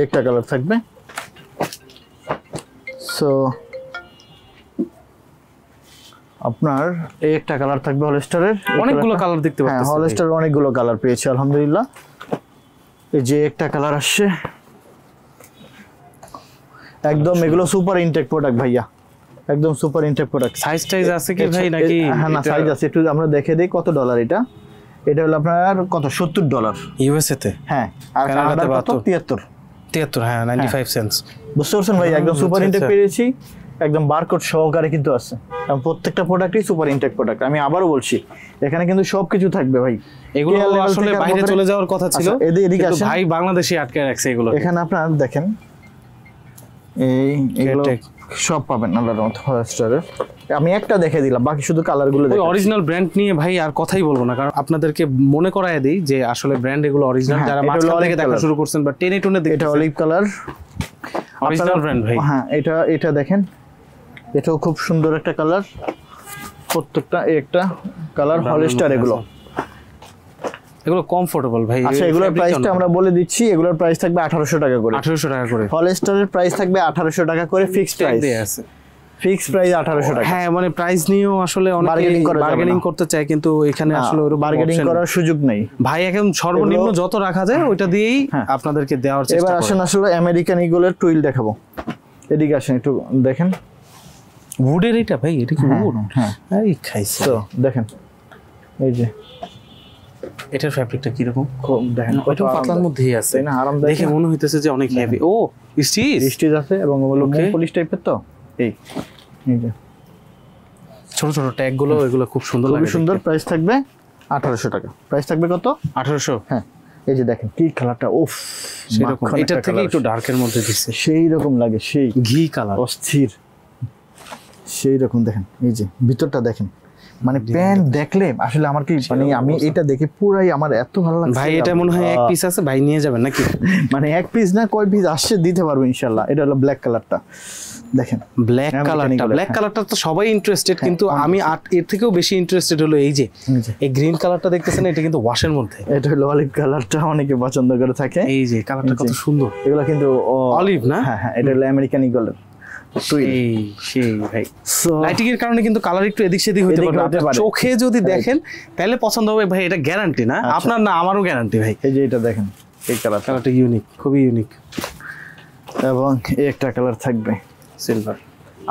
একটা কালার থাকবে। সো আপনার এই একটা কালার থাকবে হলস্টারের, অনেকগুলো কালার দেখতে পাচ্ছেন। হ্যাঁ, হলস্টারের অনেকগুলো কালার পেয়েছি আলহামদুলিল্লাহ। এই যে একটা কালার আসছে একদম, এগুলো সুপার ইনটেক প্রোডাক্ট ভাইয়া, একদম সুপার ইনটেক প্রোডাক্ট। সাইজ আছে কি ভাই নাকি? হ্যাঁ না, সাইজ আছে, একটু আমরা দেখে দেই কত ডলার এটা। এটা হলো আপনার কত, $70 ইউএসএ তে। হ্যাঁ, আর কানাডাতে কত, 73। হ্যাঁ, 95 সেন্টস। বুঝতে পারছেন ভাই, একদম সুপার ইনটেক পেয়েছি, একদম বারকোড সহকারে কিন্তু আছে, এবং প্রত্যেকটা প্রোডাক্টই সুপার ইনটেক প্রোডাক্ট। আমি আবারও বলছি এখানে কিন্তু সবকিছু থাকবে ভাই। এগুলো আসলে বাইরে চলে যাওয়ার কথা ছিল, এদিকে আসেন ভাই বাংলাদেশে আটকে রাখছে এগুলো। এখানে আপনার দেখেন এগুলো সব পাবেন আল্লাহর রহমতে হলস্টারের। আমি একটা দেখে দিলাম, বাকি শুধু কালারগুলো ওই দেখেন। অরিজিনাল ব্র্যান্ড নিয়ে ভাই আর কথাই বলবো না, কারণ আপনাদেরকে মনে করায় দেই যে আসলে ব্র্যান্ড এগুলো অরিজিনাল। হ্যাঁ, যারা এটা হলো মাঝখান থেকে olive দেখা color। শুরু করছেন বা টেনে টুনে এটা দেখেন, অলিভ কালার, অরিজিনাল ব্র্যান্ড ভাই। হ্যাঁ এটা দেখেন, এটাও খুব সুন্দর একটা কালার, প্রত্যেকটা একটা কালার হলস্টার এগুলো। এগুলো কমফোর্টেবল ভাই। আচ্ছা, এগুলোর প্রাইসটা আমরা বলে দিচ্ছি, এগুলোর প্রাইস থাকবে 1800 টাকা করে। 1800 টাকা করে হলস্টারের প্রাইস থাকবে 1800 টাকা করে, ফিক্সড প্রাইস। আছে ফিক্সড প্রাইস 1800 টাকা। হ্যাঁ, মানে প্রাইস নিয়েও আসলে অনেকে Bargaining করা যাবে বার্গেনিং না। করতে চায়, কিন্তু এখানে আসলে ওরকম বার্গেনিং option করার সুযোগ নেই নেই। ভাই এখন সর্বনিম্ন এগুলো- যত রাখা যায় ওইটা দিয়েই হ্যাঁ। আপনাদেরকে দেওয়ার চেষ্টা এবার করি। আসেন আসলে আমেরিকান ইগলের টুইল দেখাবো। এদিকে আসেন একটু দেখেন। উডের এটা ভাই, এটা কি হ্যাঁ, উড? হ্যাঁ। এই খাইছে। তো দেখেন, এই যে এটার ফ্যাব্রিকটা কি রকম? দেখেন কত ওইটা পাতলার আরামদায়ক। মধ্যেই আছে, তাই না? আরামদায়ক দেখে না? মনে হইতেছে যে অনেক হেভি। ও স্টিচ, স্টিচ আছে এবং ওগুলো Okay. পলিশ টাইপের। তো এই যে ছোট ছোট ট্যাগ গুলো, এগুলো খুব সুন্দর লাগে। খুবই সুন্দর। প্রাইস থাকবে 1800 টাকা। প্রাইস থাকবে কত? 1800। হ্যাঁ, এই যে দেখেন কি কালারটা, উফ সেরকম মাখন এটার একটা থেকে colour। একটু ডার্কের মধ্যে দিচ্ছে, সেই রকম লাগে, সেই ঘি কালার। অস্থির, সেই রকম। দেখেন এই যে ভিতরটা দেখেন, মানে প্যান্ট দেখলে আসলে আমার কি মানে আমি এটা দেখে পুরাই আমার এত ভালো লাগছে ভাই এটা মনে হয় এক পিস আছে, ভাই নিয়ে যাবেন নাকি? মানে এক পিস না, কয় পিস আসছে দিতে পারবো ইনশাআল্লাহ। এটা হলো ব্ল্যাক কালারটা, দেখেন ব্ল্যাক American কালারটা, eagle, ব্ল্যাক হ্যাঁ। কালারটা তো সবাই ইন্টারেস্টেড, কিন্তু আমি এর থেকেও বেশি ইন্টারেস্টেড হলো এই যে এই গ্রিন কালারটা দেখতেছেন, এটা কিন্তু ওয়াশের মধ্যে। এটা হলো অলিভ কালারটা, অনেকে পছন্দ করে থাকে। এই যে কালারটা কত জি। সুন্দর, এগুলো কিন্তু অলিভ না? হ্যাঁ হ্যাঁ, এটা হলো আমেরিকান ইগলের টুইল। সেই ভাই সো লাইটিং এর কারণে কিন্তু কালার একটু এদিক সেদিক হতে এদিক পারে, হতে আপনার পারে। চোখে যদি দেখেন তাহলে পছন্দ হবে ভাই, এটা গ্যারান্টি না আচ্ছা। আপনার না আমারও গ্যারান্টি ভাই। এই যে এটা দেখেন, এই কালারটা কালারটা ইউনিক, খুবই ইউনিক, এবং এই একটা কালার থাকবে সিলভার।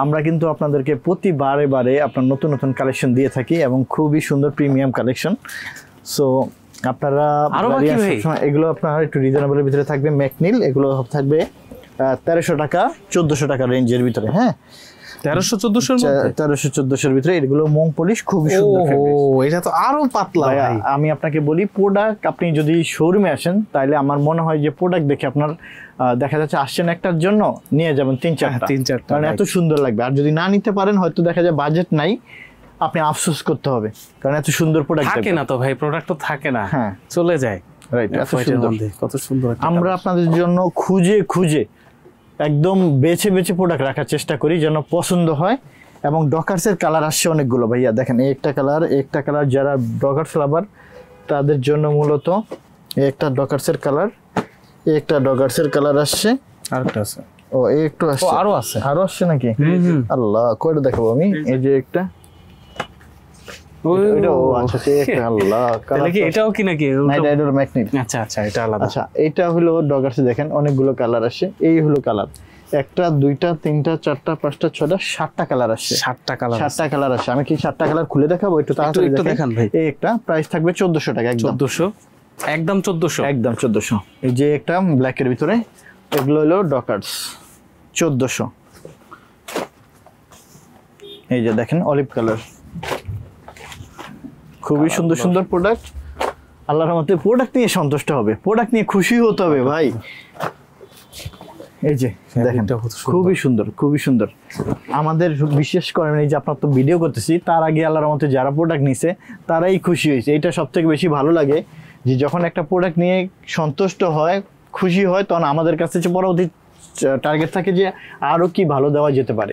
আমরা কিন্তু আপনাদেরকে প্রতিবারে বারে আপনার নতুন নতুন কালেকশন দিয়ে থাকি এবং খুবই সুন্দর প্রিমিয়াম কালেকশন। সো আপনারা আরো বাকি Variant ভাই? সবসময় এগুলো আপনার একটু রিজনেবলের ভিতরে থাকবে। ম্যাকনিল এগুলো থাকবে 1300 টাকা 1400 টাকা রেঞ্জের ভিতরে। হ্যাঁ, 1300-1400 1300-1400 ভিতরে। এগুলো মোম পলিশ, খুবই সুন্দর fabric। এটা তো আরো পাতলা ভাইয়া, ভাই। আমি আপনাকে বলি, প্রোডাক্ট আপনি যদি শোরুমে আসেন তাহলে আমার মনে হয় যে প্রোডাক্ট দেখে আপনার দেখা যাচ্ছে আসছেন একটার জন্য, নিয়ে যাবেন 3-4টা, 3-4টা, কারণ এত সুন্দর লাগবে। আর যদি না নিতে পারেন, হয়তো দেখা যায় বাজেট নাই, আপনি আফসোস করতে হবে, কারণ এত সুন্দর প্রোডাক্ট থাকে না তো ভাই, প্রোডাক্ট তো থাকে না, হ্যাঁ। চলে যায়। রাইট, এত White এর সুন্দর। মধ্যে কত সুন্দর একটা আমরা colour। আপনাদের জন্য খুঁজে খুঁজে একদম বেছে বেছে প্রোডাক্ট রাখার চেষ্টা করি যেন পছন্দ হয়। এবং ডকার্সের কালার আসছে অনেকগুলো ভাইয়া, দেখেন এই একটা কালার, যারা ডকার্স লাভার তাদের জন্য মূলত এই একটা ডকার্সের কালার আসছে। আরেকটা আছে, ও এই একটু আসছে, আরো আছে। আরো আসছে নাকি? আল্লাহ, কয়টা দেখাবো আমি? এই যে একটা, এটা ও আচ্ছা, এই একটা, আল্লাহ তাহলে কি কালার। এটাও কি নাকি? না, এটা হলো ম্যাকনিল। আচ্ছা আচ্ছা, এটা আলাদা। আচ্ছা, এটা হলো ডগার্সে, দেখেন অনেকগুলো কালার আসে। এই হলো কালার, একটা, দুইটা, তিনটা, চারটা, পাঁচটা, ছয়টা, 7টা কালার আসছে। 7টা কালার, 7টা কালার আসে। আমি কি 7টা কালার খুলে দেখাবো? একটু তাড়াতাড়ি একটু দেখান দেখান ভাই। এই একটা প্রাইস থাকবে 1400 টাকা, একদম 1400, একদম 1400। একদম 1400। এই যে একটা ব্ল্যাকের ভিতরে, এগুলো হলো ডকার্স, 1400। এই যে দেখেন অলিভ কালার, খুবই সুন্দর সুন্দর প্রোডাক্ট। আল্লাহর রহমতে প্রোডাক্ট নিয়ে সন্তুষ্ট হবে, প্রোডাক্ট নিয়ে খুশি হতে হবে ভাই। এই যে দেখেন, এটা কত সুন্দর। খুবই সুন্দর, খুবই সুন্দর। আমাদের বিশেষ করে এই যে আপনার তো ভিডিও করতেছি, তার আগে আল্লাহর রহমতে যারা প্রোডাক্ট নিছে তারাই খুশি হয়েছে। এটা সবথেকে বেশি ভালো লাগে যে যখন একটা প্রোডাক্ট নিয়ে সন্তুষ্ট হয়, খুশি হয়, তখন আমাদের কাছে যে পরবর্তী টার্গেট থাকে যে আরো কি ভালো দেওয়া যেতে পারে।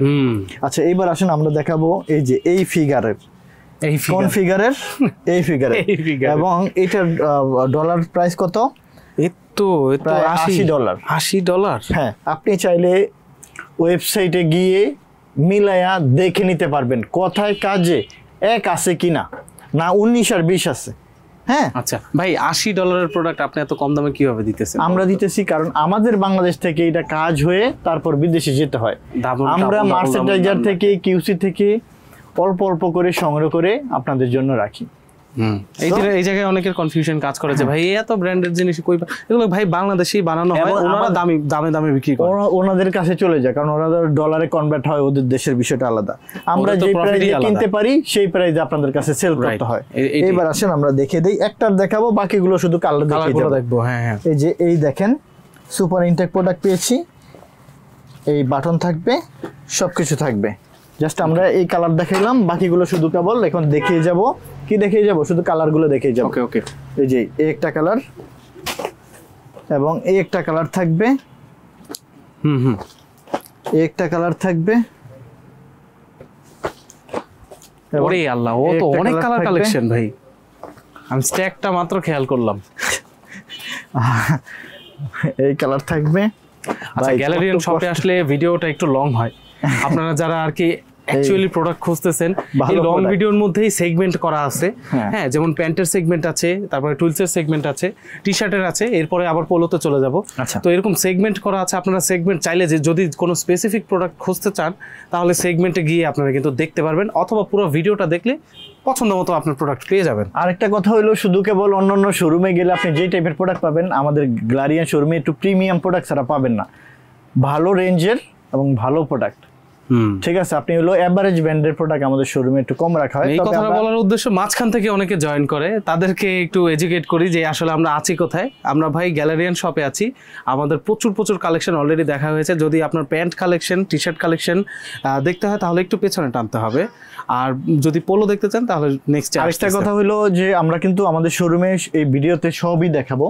আচ্ছা, এইবার আসেন আমরা দেখাবো এই যে এই ফিগারের, এই কোন ফিগারের? এই ফিগারের। এই figure-এর। এবং এটার ডলার প্রাইস কত? প্রায় $80। $80। হ্যাঁ, আপনি চাইলে ওয়েবসাইটে গিয়ে মিলায়া দেখে নিতে পারবেন কোথায় কাজে এক আছে কিনা, না 19 আর 20 আছে। হ্যাঁ, আচ্ছা ভাই, $80 প্রোডাক্ট আপনি এত কম দামে কিভাবে দিতেছেন? আমরা দিতেছি কারণ আমাদের বাংলাদেশ থেকে এটা কাজ হয়ে তারপর বিদেশে যেতে হয়। Double, আমরা double, মার্চেন্টাইজার double, থেকে, কিউসি থেকে অল্প অল্প করে সংগ্রহ করে আপনাদের জন্য রাখি। এই জায়গায় অনেকের কনফিউশন কাজ করে যে ভাই এত ব্র্যান্ডেড জিনিস কই এগুলো ভাই বাংলাদেশেই বানানো হয়, এবং ওনারা দামে দামে বিক্রি করে। ওনাদের কাছে চলে যায়, কারণ ওনাদের ডলারে কনভার্ট হয়, ওদের দেশের বিষয়টা আলাদা। আমরা ওদের তো যে profit-ই প্রাইসে আলাদা। কিনতে পারি সেই প্রাইসে আপনাদের কাছে সেল করতে Right. হয়। এইটাই। এবার আসেন আমরা দেখে দেই, একটার দেখাবো, বাকিগুলো শুধু কালার দেখিয়ে কালারগুলো দেব। দেখবো। হ্যাঁ হ্যাঁ, এই যে এই দেখেন সুপার ইনটেক প্রোডাক্ট পেয়েছি। এই বাটন থাকবে, সবকিছু থাকবে। জাস্ট আমরা এই কালার দেখাইলাম, বাকিগুলো শুধু কেবল এখন দেখিয়ে যাব। কি দেখিয়ে যাব? শুধু কালারগুলো দেখিয়ে যাব। ওকে ওকে। এই যে এই একটা কালার এবং এই একটা কালার থাকবে, এই একটা কালার থাকবে। ওরে আল্লাহ, ও তো অনেক কালার কালেকশন ভাই। আমি স্ট্যাকটা মাত্র খেয়াল করলাম। এই কালার থাকবে। আচ্ছা, গ্যালারিয়ান শপে আসলে ভিডিওটা একটু লং হয়। আপনারা যারা আর কি অ্যাকচুয়ালি প্রোডাক্ট খুঁজতেছেন, এই লং ভিডিওর মধ্যেই সেগমেন্ট করা আছে। হ্যাঁ, যেমন প্যান্টের সেগমেন্ট আছে, তারপরে টুলসের সেগমেন্ট আছে, টি শার্টের আছে, এরপরে আবার পোলোতে চলে যাব। তো এরকম সেগমেন্ট করা আছে। আপনারা সেগমেন্ট চাইলে যে যদি কোনো স্পেসিফিক প্রোডাক্ট খুঁজতে চান, তাহলে সেগমেন্টে গিয়ে আপনারা কিন্তু দেখতে পারবেন, অথবা পুরো ভিডিওটা দেখলে পছন্দ মতো আপনার প্রোডাক্ট পেয়ে যাবেন। আরেকটা কথা হলো, শুধু কেবল অন্যান্য শোরুমে গেলে আপনি যে টাইপের প্রোডাক্ট পাবেন, আমাদের গ্যালারিয়ান শোরুমে একটু প্রিমিয়াম প্রোডাক্ট ছাড়া পাবেন না। ভালো রেঞ্জের এবং ভালো প্রোডাক্ট, ঠিক আছে। আপনি হলো এভারেজ ব্র্যান্ডের প্রোডাক্ট আমাদের শোরুমে একটু কম রাখা হয়। এই কথাটা বলার উদ্দেশ্য, মাঝখান থেকে অনেকে জয়েন করে, তাদেরকে একটু এডুকেট করি যে আসলে আমরা আছি কোথায়। আমরা ভাই গ্যালারিয়ান শপে আছি। আমাদের প্রচুর কালেকশন অলরেডি দেখা হয়েছে। যদি আপনার pant collection, T shirt collection দেখতে হয়, তাহলে একটু পেছনে টানতে হবে। আর যদি পোলো দেখতে চান, তাহলে নেক্সট। আরেকটা কথা হলো যে আমরা কিন্তু আমাদের শোরুমে এই ভিডিওতে সবই দেখাবো,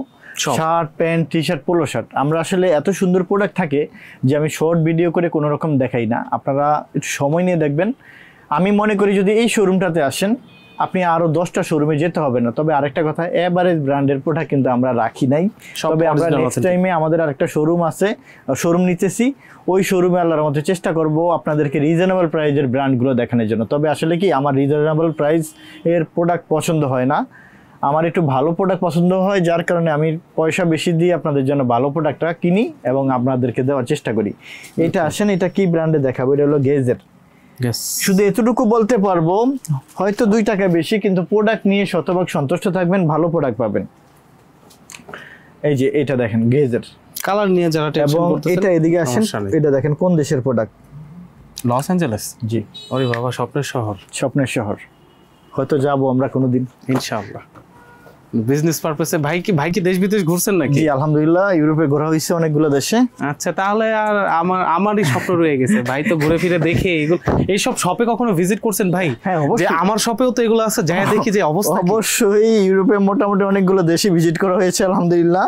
shirt, pant, T shirt, polo shirt. আমরা আসলে এত সুন্দর প্রোডাক্ট থাকে যে আমি শর্ট ভিডিও করে কোনো রকম দেখাই না। আপনারা একটু সময় নিয়ে দেখবেন। আমি মনে করি যদি এই শোরুমটাতে আসেন, আপনি আরো 10টা শোরুমে যেতে হবে না। তবে আরেকটা কথা, এভারেজ ব্র্যান্ডের প্রোডাক্ট কিন্তু আমরা রাখি নাই। তবে আমরা নেক্সট টাইমে আমাদের আরেকটা শোরুম আছে, শোরুম নিতেছি। ওই শোরুমে আল্লাহর মধ্যে চেষ্টা করব আপনাদেরকে রিজনেবল প্রাইজের ব্র্যান্ডগুলো দেখানোর জন্য। তবে আসলে কি, আমার রিজনেবল প্রাইস এর প্রোডাক্ট পছন্দ হয় না, আমার একটু ভালো প্রোডাক্ট পছন্দ হয়, যার কারণে আমি পয়সা বেশি দিয়ে আপনাদের জন্য ভালো প্রোডাক্টটা কিনি এবং আপনাদেরকে দেওয়ার চেষ্টা করি। এটা আসেন, এটা কি ব্র্যান্ডে দেখাবো? এটা হলো গেজের। শুধু এতটুকু বলতে পারবো, হয়তো 2 টাকা বেশি, কিন্তু প্রোডাক্ট নিয়ে শতভাগ সন্তুষ্ট থাকবেন, ভালো প্রোডাক্ট পাবেন। এই যে এটা দেখেন গেজের কালার নিয়ে যারা টেনশন করতেছেন, এটা এদিকে আসেন, এটা দেখেন কোন দেশের প্রোডাক্ট? Los Angeles. জি। ওরে বাবা, স্বপ্নের শহর। স্বপ্নের শহর। হয়তো যাবো আমরা কোনোদিন, ইনশাআল্লাহ, বিজনেস পারপাসে। ভাই কি দেশ বিদেশ ঘুরছেন নাকি? জি আলহামদুলিল্লাহ, ইউরোপে ঘোরা হয়েছে অনেকগুলো দেশে। আচ্ছা, তাহলে আর আমারই স্বপ্ন রয়ে গেছে। ভাই তো ঘুরে ফিরে দেখে এগুলো, এইসব শপে কখনো ভিজিট করছেন ভাই? হ্যাঁ যে আমার শপেও তো এগুলো আছে, যাই দেখি যে অবস্থা। অবশ্যই, ইউরোপে মোটামুটি অনেকগুলো দেশে ভিজিট করা হয়েছে আলহামদুলিল্লাহ,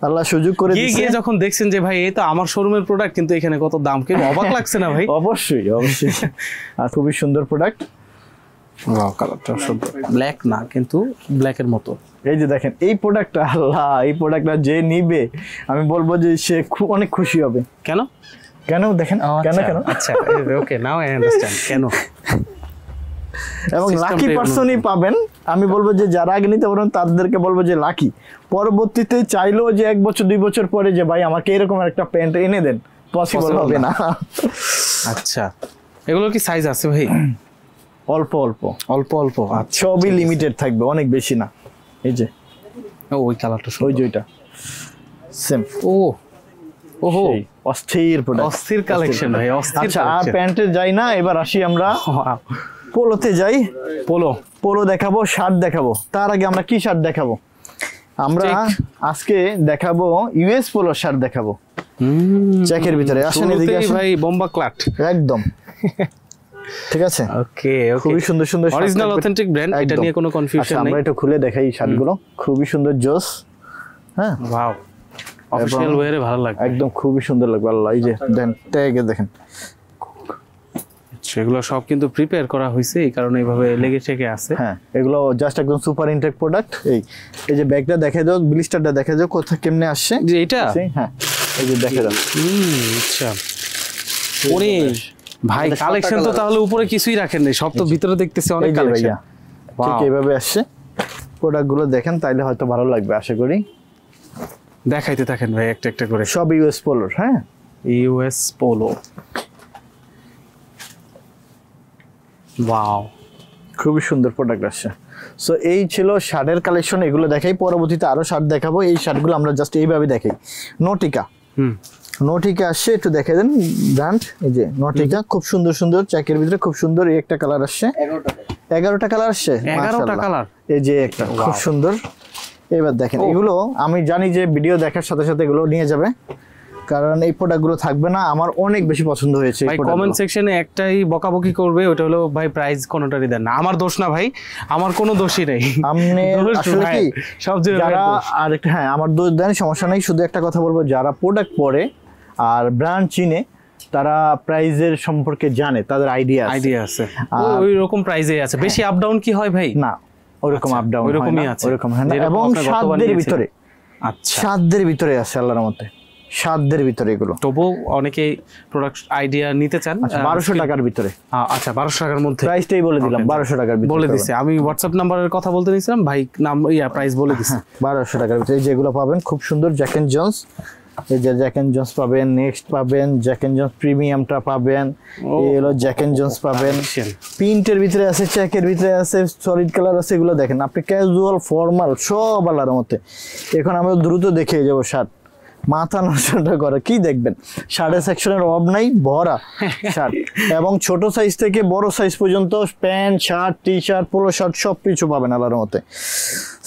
আল্লাহ সুযোগ করে দিয়েছে। গিয়ে যখন দেখছেন যে ভাই এই তো আমার শোরুমের প্রোডাক্ট, কিন্তু এখানে কত দাম, কিন্তু অবাক লাগছে না ভাই? অবশ্যই অবশ্যই। আর খুবই সুন্দর প্রোডাক্ট। ওয়াও, কালারটা সুন্দর। ব্ল্যাক না, কিন্তু ব্ল্যাকের মতো। এই যে দেখেন এই প্রোডাক্টটা, আল্লাহ, এই প্রোডাক্টটা যে নিবে আমি বলবো যে সে অনেক খুশি হবে। কেন কেন দেখেন, কেন কেন? আচ্ছা, ওকে, নাও আই আন্ডারস্ট্যান্ড কেন। এবং লাকি পারসনই পাবেন। আমি বলবো যে যারা আগে নিতে পারবেন তাদেরকে বলবো যে লাকি। পরবর্তীতে চাইলেও যে 1 বছর 2 বছর পরে যে ভাই আমাকে এরকম একটা প্যান্ট এনে দেন, পসিবল হবে না। আচ্ছা, এগুলো কি সাইজ আছে ভাই? অল্প অল্প অল্প অল্প। আচ্ছা, সবই লিমিটেড থাকবে, অনেক বেশি না। এই যে ওই কালারটা, ওই যে ওইটা সেম। ওহো, অস্থির প্রোডাক্ট, অস্থির কালেকশন ভাই, অস্থির। আচ্ছা, আর প্যান্টে যাই না, এবার আসি আমরা পোলোতে যাই। পোলো দেখাবো, শার্ট দেখাবো। তার আগে আমরা কি শার্ট দেখাবো? আমরা আজকে দেখাবো ইউএস পোলো শার্ট দেখাবো, চেকের ভিতরে। আসেন এদিকে আসেন ভাই, বোম্বা ক্লাট একদম। ঠিক আছে, ওকে। খুবই সুন্দর সুন্দর অরিজিনাল অথেন্টিক ব্র্যান্ড, এটা নিয়ে কোনো কনফিউশন নেই। আমরা একটু খুলে দেখাই শার্টগুলো, খুবই সুন্দর জোস। হ্যাঁ, ওয়াও, অফিশিয়াল ওয়্যারে ভালো লাগে একদম, খুবই সুন্দর লাগবে। আল্লাহ, এই যে দেন ট্যাগে দেখেন, সেগুলো সব কিন্তু প্রিপেয়ার করা হয়েছে, এই কারণে এইভাবে লেগে ঠেকে আছে। হ্যাঁ, এগুলো জাস্ট একদম সুপার ইনটেক প্রোডাক্ট। এই যে ব্যাগটা দেখে দাও, ব্লিস্টারটা দেখে দাও কোথা কেমনে আসছে। যে এটা, হ্যাঁ, এই যে দেখে দাও। আচ্ছা, ওরে ভাই, কালেকশন তো তাহলে উপরে কিছুই রাখেন নাই, সব তো ভিতরে দেখতেছি অনেক কালেকশন। ঠিক এইভাবে আসছে প্রোডাক্টগুলো, দেখেন তাইলে হয়তো ভালো লাগবে আশা করি। দেখাইতে থাকেন ভাই একটা একটা করে। সব ইউএস পোলোর। হ্যাঁ, ইউএস পোলো। ওয়াও, খুবই সুন্দর প্রোডাক্ট আসছে। সো এই ছিল শার্টের কালেকশন, এগুলো দেখাই। পরবর্তীতে আরো শার্ট দেখাবো। এই শার্টগুলো আমরা জাস্ট এইভাবে দেখাই। নোটিকা, নোটিকা আসছে, একটু দেখে দেন ব্র্যান্ড। এই যে নোটিকা, খুব সুন্দর সুন্দর চেকের ভিতরে, খুব সুন্দর। এই একটা কালার আসছে, 11টা কালার আসছে, 11টা কালার। এই যে একটা খুব সুন্দর। এবার দেখেন, এগুলো আমি জানি যে ভিডিও দেখার সাথে সাথে এগুলো নিয়ে যাবে, কারণ এই প্রোডাক্টগুলো থাকবে না, আমার অনেক বেশি পছন্দ হয়েছে এই ভাই প্রোডাক্টগুলো। কমেন্ট সেকশনে একটাই বকাবকি করবে, ওটা হলো ভাই প্রাইস কোনোটারই দেন না। আমার দোষ না ভাই, আমার কোনো দোষই নেই। আপনি দোষ আসলে ভাই, কি সব জায়গায় যারা দোষ। আর একটা হ্যাঁ আমার দোষ দেন সমস্যা নেই, শুধু একটা কথা বলবো, যারা প্রোডাক্ট পরে আর ব্র্যান্ড চিনে তারা প্রাইজের সম্পর্কে জানে, তাদের আইডিয়া আছে ওই রকম প্রাইসে আছে। বেশি আপ ডাউন কি হয় ভাই? না ওরকম আপ ডাউন ওইরকমই আছে, ওরকম হয় না, যেরকম এবং আপনার গতবার সাধ্যের নিয়েছিলেন। ভিতরে, আচ্ছা, সাধ্যের ভিতরে আছে আল্লাহর মতে, সাধ্যের ভিতরে এগুলো। তবু অনেকে প্রোডাক্ট আইডিয়া নিতে চান। 1200 টাকার ভিতরে, আচ্ছা 1200 টাকার মধ্যে প্রাইসটাই বলে দিলাম, 1200 টাকার ভিতরে বলে দিছি। আমি হোয়াটসঅ্যাপ নাম্বারের কথা বলতে নিছিলাম, ভাই নাম প্রাইস বলে দিছি। 1200 টাকার ভিতরে এই যেগুলো পাবেন খুব সুন্দর। জ্যাক এন্ড জন্স, এই যে জ্যাক এন্ড জন্স পাবেন, নেক্সট পাবেন জ্যাক এন্ড জন্স প্রিমিয়ামটা পাবেন, এই হলো জ্যাক এন্ড জন্স পাবেন। প্রিন্টের ভিতরে আছে, চেকের ভিতরে আছে, সলিড কালার আছে, এগুলো দেখেন আপনি ক্যাজুয়াল ফর্মাল সব আলার মধ্যে। এখন আমরা দ্রুত দেখে যাব শার্ট, মাথা নষ্ট করে কি দেখবেন, শার্টের সেকশনের অভাব নাই, ভরা শার্ট, এবং ছোট সাইজ থেকে বড় সাইজ পর্যন্ত pant, shirt, T shirt, polo shirt সব কিছু পাবেন আলার মধ্যে।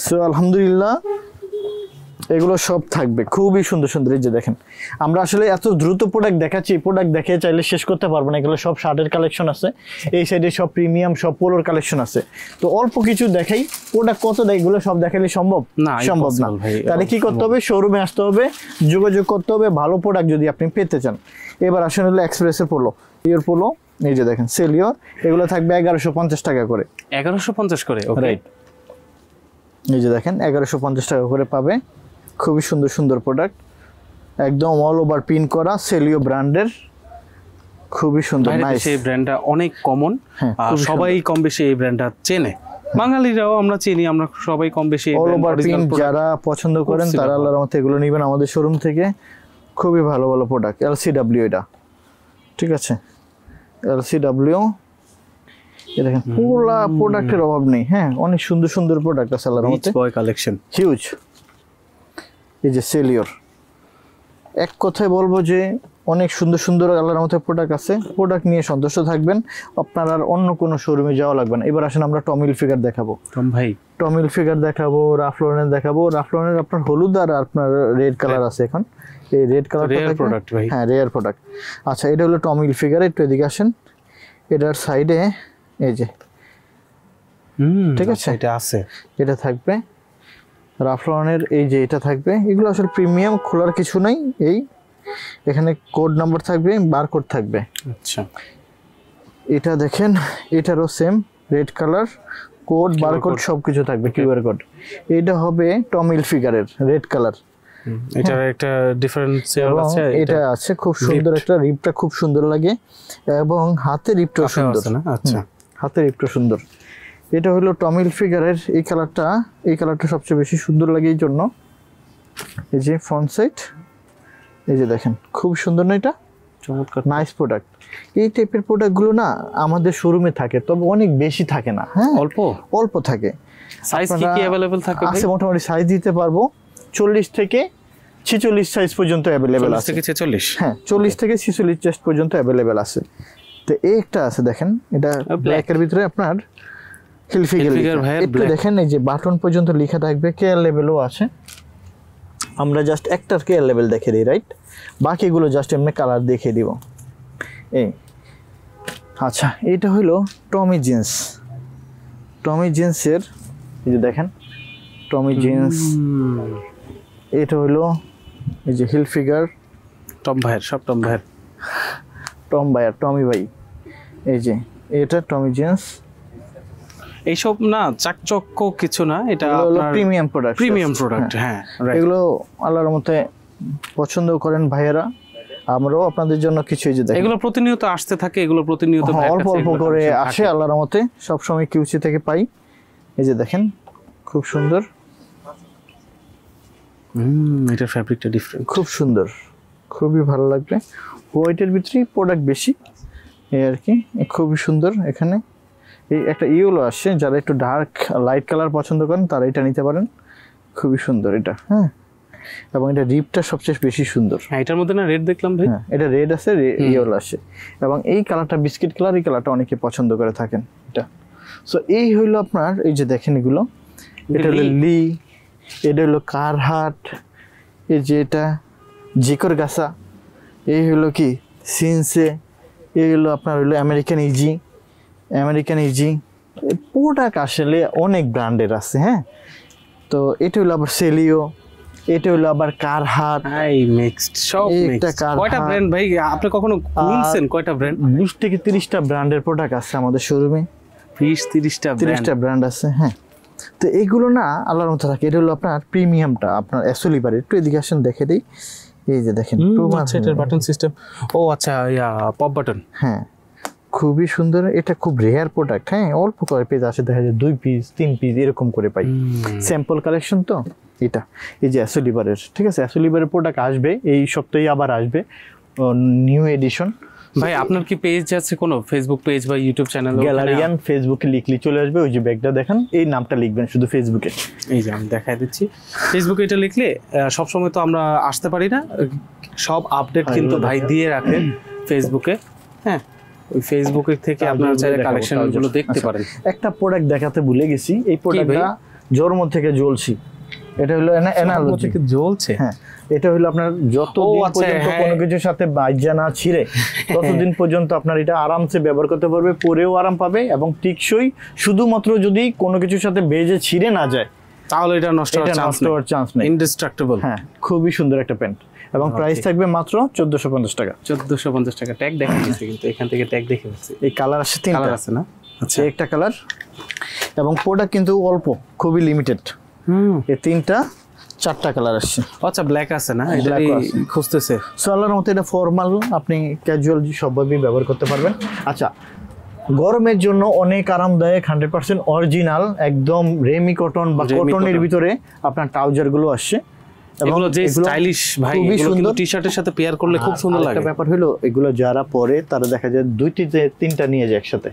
সো আলহামদুলিল্লাহ এগুলো সব থাকবে খুবই সুন্দর সুন্দর। এই যে দেখেন আমরা আসলে এত দ্রুত প্রোডাক্ট দেখাচ্ছি, প্রোডাক্ট দেখে চাইলে শেষ করতে পারবো না। এগুলো সব শার্টের কালেকশন আছে, এই সাইডে সব প্রিমিয়াম সব পোলোর কালেকশন আছে। তো অল্প কিছু দেখাই, প্রোডাক্ট কত দেয় এগুলো সব দেখালে সম্ভব না, সম্ভব না। impossible ভাই, তাহলে কি করতে হবে, শোরুমে আসতে হবে, যোগাযোগ করতে হবে ভালো প্রোডাক্ট যদি আপনি পেতে চান। এবার আসেন হলো এক্সপ্রেসের পোলো, ইয়ের পোলো, এই যে দেখেন সেলিওর, এগুলো থাকবে 1150 টাকা করে। 1150 করে, ওকে। রাইট, এই যে দেখেন 1150 টাকা করে পাবে, খুবই সুন্দর সুন্দর প্রোডাক্ট, একদম অল ওভার পিন করা, সেলিও ব্র্যান্ডের, খুবই সুন্দর নাইস। এই ব্র্যান্ডটা অনেক কমন, হ্যাঁ, আর খুবই সবাই কম বেশি এই ব্র্যান্ডটা চেনে। বাঙালিরাও আমরা চিনি, আমরা সবাই কম বেশি অল ওভার পিন যারা পছন্দ করেন তারা আল্লাহর রহমতে এগুলো নেবেন আমাদের শোরুম থেকে। খুবই ভালো ভালো প্রোডাক্ট, এলসিডব্লিউ এটা, ঠিক আছে, এলসিডব্লিউ। এই দেখেন পুরো প্রোডাক্টের অভাব নেই, হ্যাঁ অনেক সুন্দর সুন্দর প্রোডাক্ট আছে আল্লাহর রহমতে, বয় কালেকশন হিউজ। এই যে সেলিওর, এক কথায় বলবো যে অনেক সুন্দর সুন্দর আল্লাহর মতো প্রোডাক্ট আছে, প্রোডাক্ট নিয়ে সন্তুষ্ট থাকবেন, আপনার আর অন্য কোনো শোরুমে যাওয়া লাগবে না। এবার আসেন আমরা টমিল ফিগার দেখাবো, ভাই টমিল ফিগার দেখাবো, রাফলনের দেখাবো। রাফলনের আপনার হলুদ আর আপনার রেড কালার আছে এখন, এই রেড কালারটা রেয়ার প্রোডাক্ট ভাই, হ্যাঁ রেয়ার প্রোডাক্ট। আচ্ছা এটা হলো টমিল ফিগার, একটু এদিকে আসেন, এটার সাইডে এই যে ঠিক আছে এটা আছে, এটা থাকবে রাফলনের, এই যে এটা থাকবে। এগুলো আসলে প্রিমিয়াম, খোলার কিছু নাই, এই এখানে কোড নাম্বার থাকবে, বারকোড থাকবে। আচ্ছা এটা দেখেন, এটারও same red colour, code barcode সবকিছু থাকবে, কিউআর কোড। এটা হবে টমিল ফিগারের রেড কালার, এটার একটা ডিফারেন্স আছে, এটা আছে খুব সুন্দর একটা রিপটা খুব সুন্দর লাগে, এবং হাতের রিপটাও সুন্দর না। আচ্ছা হাতের রিপটা সুন্দর। এটা হলো টমিল ফিগারের এই কালারটা, এই কালারটা সবচেয়ে বেশি সুন্দর লাগে এই জন্য। এই যে ফ্রন্ট সাইড, এই যে দেখেন খুব সুন্দর না, এটা চমৎকার নাইস প্রোডাক্ট। এই টাইপের প্রোডাক্টগুলো না আমাদের শোরুমে থাকে, তবে অনেক বেশি থাকে না, হ্যাঁ অল্প অল্প থাকে। সাইজ কি কি अवेलेबल থাকে ভাই? আছে মোটামুটি সাইজ দিতে পারবো 40 থেকে 46 সাইজ পর্যন্ত अवेलेबल 40 আছে। থেকে 46, হ্যাঁ 40 থেকে 46 চেস্ট পর্যন্ত अवेलेबल আছে। তো এই একটা আছে দেখেন, এটা ব্ল্যাকের ভিতরে আপনার হিলফিগার ভাইয়ের একটু দেখেন, এই যে বাটন পর্যন্ত লেখা থাকবে, কেয়ার লেভেলও আছে। আমরা জাস্ট একটার কেয়ার লেভেল দেখে দিই, রাইট, বাকিগুলো জাস্ট এমনি কালার দেখিয়ে দিব। এই আচ্ছা এটা হলো টমি জিন্স, টমি জিন্সের এই যে দেখেন টমি জিন্স, এটা হলো এই যে হিল ফিগার, টম ভাইয়ের, সব টম ভাইয়ের, টম ভাইয়ার, টমি ভাই, এই যে এটা টমি জিন্স। এইসব না চাকচক্য কিছু না, এটা আপনার প্রিমিয়াম প্রোডাক্ট, প্রিমিয়াম প্রোডাক্ট, হ্যাঁ এগুলো আল্লাহর মতে পছন্দ করেন ভাইয়েরা, আমরাও আপনাদের জন্য কিছু এই যে দেখেন এগুলো প্রতিনিয়ত আসতে থাকে, এগুলো প্রতিনিয়ত অল্প অল্প করে আসে আল্লাহর মতে, সব সময় কিউসি থেকে পাই। এই যে দেখেন খুব সুন্দর, এটার ফ্যাব্রিকটা ডিফারেন্ট, খুব সুন্দর, খুবই ভালো লাগবে। হোয়াইটের ভিতরে প্রোডাক্ট বেশি এই আর কি, খুবই সুন্দর। এখানে এই একটা ইয়েলো আসছে, যারা একটু ডার্ক লাইট কালার পছন্দ করেন তারা এটা নিতে পারেন, খুবই সুন্দর এটা, হ্যাঁ এবং এটা রিপটা সবচেয়ে বেশি সুন্দর। হ্যাঁ এটার মধ্যে না রেড দেখলাম ভাই, হ্যাঁ এটা রেড আছে, ইয়েলো আসে, এবং এই কালারটা বিস্কিট কালার, এই কালারটা অনেকে পছন্দ করে থাকেন এটা। সো এই হইলো আপনার, এই যে দেখেন এগুলো, এটা হলো লি, এটা হলো কারহাট, এই যে এটা জিকর গাছা, এই হলো কি সিনসে, এই হলো আপনার হলো আমেরিকান ইজি। প্রোডাক্ট আসলে অনেক ব্র্যান্ডের আছে, হ্যাঁ। তো এটা হলো আবার সেলিও, এটা হলো আবার কারহাট, এই মিক্সড সব একটা মিক্সড। কারহাট। কয়টা ব্র্যান্ড ভাই আপনি কখনো গুনছেন কয়টা ব্র্যান্ড? 20 থেকে 30টা ব্র্যান্ডের প্রোডাক্ট আছে আমাদের শোরুমে, 20-30টা 30টা ব্র্যান্ড আছে, হ্যাঁ। তো এগুলো না আল্লাহর মতো থাকে। এটা হলো আপনার প্রিমিয়ামটা, আপনার অ্যাসোলিভার। একটু এদিকে আসেন দেখে দিই, এই যে দেখেন আচ্ছা এটার বাটন সিস্টেম। ও আচ্ছা পপ বাটন। হ্যাঁ, খুবই সুন্দর। এটা খুব রেয়ার প্রোডাক্ট, হ্যাঁ। অল্প করে পেজ আসে, দেখা যায় 2 পিস 3 পিস এরকম করে পাই। স্যাম্পল কালেকশন তো এটা। এই যে অ্যাসোলিভারের, ঠিক আছে, অ্যাসোলিভারের প্রোডাক্ট আসবে এই সপ্তাহে, আবার আসবে নিউ এডিশন। ভাই আপনার কি পেজ আছে কোনো, ফেসবুক পেজ বা ইউটিউব চ্যানেল? গ্যালারিয়ান ফেসবুকে লিখলে চলে আসবে। ওই যে ব্যাগটা দেখেন, এই নামটা লিখবেন শুধু ফেসবুকে। এই যে আমি দেখাই দিচ্ছি, ফেসবুকে এটা লিখলে সবসময় তো আমরা আসতে পারি না, সব আপডেট কিন্তু ভাই দিয়ে রাখেন ফেসবুকে, হ্যাঁ। ওই ফেসবুকের থেকে আপনারা চাইলে কালেকশনগুলো দেখতে পারেন। একটা প্রোডাক্ট দেখাতে ভুলে গেছি, এই প্রোডাক্টটা জন্ম থেকে জ্বলছি। এটা হলো অ্যানালজি থেকে জ্বলছে, হ্যাঁ। এটা হলো আপনার যতদিন পর্যন্ত কোনো কিছুর সাথে বাইজা না ছিঁড়ে ততদিন পর্যন্ত আপনার এটা আরামসে ব্যবহার করতে পারবে, পরেও আরাম পাবে এবং টিকসই। শুধুমাত্র যদি কোনো কিছুর সাথে বেজে ছিঁড়ে না যায় তাহলে এটা নষ্ট হওয়ার চান্স নেই, ইনডিস্ট্রাক্টেবল। হ্যাঁ, খুবই সুন্দর একটা প্যান্ট এবং প্রাইস থাকবে মাত্র 1450 টাকা। 1450 টাকা। ট্যাগ দেখা গেছে কিন্তু এখান থেকে ট্যাগ দেখে ফেলছি। এই কালার আছে, 3টা কালার আছে না? আচ্ছা, একটা কালার এবং প্রোডাক্ট কিন্তু অল্প, খুবই লিমিটেড। এই 4টা কালার আসছে। আচ্ছা ব্ল্যাক আছে না? এটাই খুঁজতেছে। সোলার মতো এটা ফর্মাল, আপনি ক্যাজুয়াল সবভাবেই ব্যবহার করতে পারবেন। আচ্ছা, গরমের জন্য অনেক আরামদায়ক, 100% অরিজিনাল, একদম রেমি কটন বা কটনের ভিতরে আপনার ট্রাউজার গুলো আসছে। এগুলো যে স্টাইলিশ ভাই, এগুলো কিন্তু টি-শার্টের সাথে পেয়ার করলে খুব সুন্দর লাগে। একটা ব্যাপার হলো, এগুলো যারা পরে তারা দেখা যায় 2-3টা নিয়ে যায় একসাথে,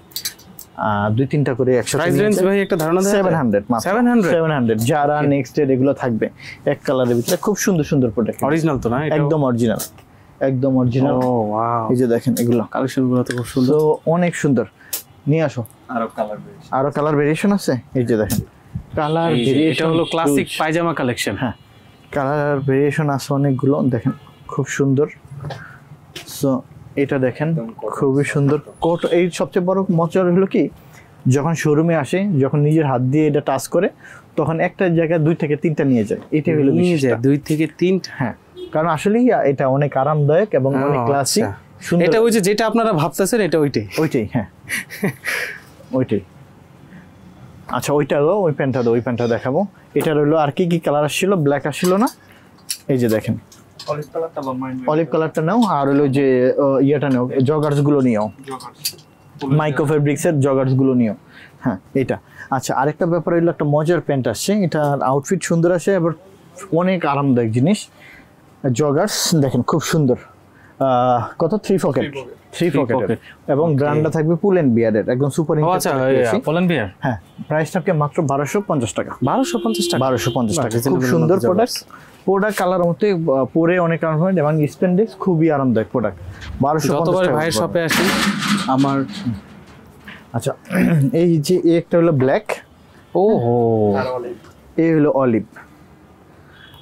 2-3টা করে একসাথে। প্রাইস রেঞ্জ ভাই একটা ধারণা দেন? 700 মাত্র। 700 যারা নেক্সট ডে এগুলো থাকবে এক কালারের ভিতরে, খুব সুন্দর সুন্দর প্রোডাক্ট। অরিজিনাল তো না? একদম অরিজিনাল, একদম অরিজিনাল। ও ওয়াও, এই যে দেখেন এগুলো কালেকশনগুলো তো খুব সুন্দর। তো অনেক সুন্দর। নিয়ে আসো, আরো কালার ভেরিয়েশন আছে। এই যে দেখেন কালার ভেরিয়েশন, এটা হলো ক্লাসিক পায়জামা কালেকশন। হ্যাঁ, কালার ভেরিয়েশন আছে অনেকগুলো, দেখেন খুব সুন্দর। সো এটা দেখেন খুবই সুন্দর কোট। এই সবচেয়ে বড় মজার হলো কি, যখন শোরুমে আসে, যখন নিজের হাত দিয়ে এটা টাচ করে, তখন একটা জায়গায় 2 থেকে 3টা নিয়ে যায়। এটা হলো নিয়ে যায় 2 থেকে 3টা। হ্যাঁ, কারণ আসলেই এটা অনেক আরামদায়ক এবং অনেক ক্লাসিক সুন্দর। এটা ওই যে যেটা আপনারা ভাবতেছেন এটা ওইটাই, হ্যাঁ ওইটাই। আচ্ছা, ওই প্যান্টটা দেখাবো। এটা হলো আর কি কালার আসছিল, ব্ল্যাক আসছিল না? এই যে দেখেন অলিভ কালারটা নাও, আর হলো যে ইয়েটা নাও, জগার্স গুলো নিও, মাইক্রো ফেব্রিক্স এর জগার্স গুলো নিও। হ্যাঁ, এটা। আচ্ছা, আরেকটা ব্যাপার হলো, একটা মজার প্যান্ট আসছে, এটা আউটফিট সুন্দর আছে, আবার অনেক আরামদায়ক জিনিস। জগার্স দেখেন খুব সুন্দর, কত 3 পকেট এবং ব্র্যান্ডটা থাকবে পুল এন্ড বিয়ারের, একদম সুপার। আচ্ছা, পুল এন্ড বিয়ার। হ্যাঁ, প্রাইস থাকবে মাত্র 1250 টাকা। 1250 টাকা, 1250 টাকা। খুব সুন্দর প্রোডাক্ট কালার মধ্যে পরে অনেক আরামদায়ক এবং স্পেন্ডেক্স, খুবই আরামদায়ক প্রোডাক্ট। 1250 টাকা। ভাইয়ের শপে আসেন আমার। আচ্ছা, এই যে একটা হলো ব্ল্যাক, ওহো, এই হলো অলিভ,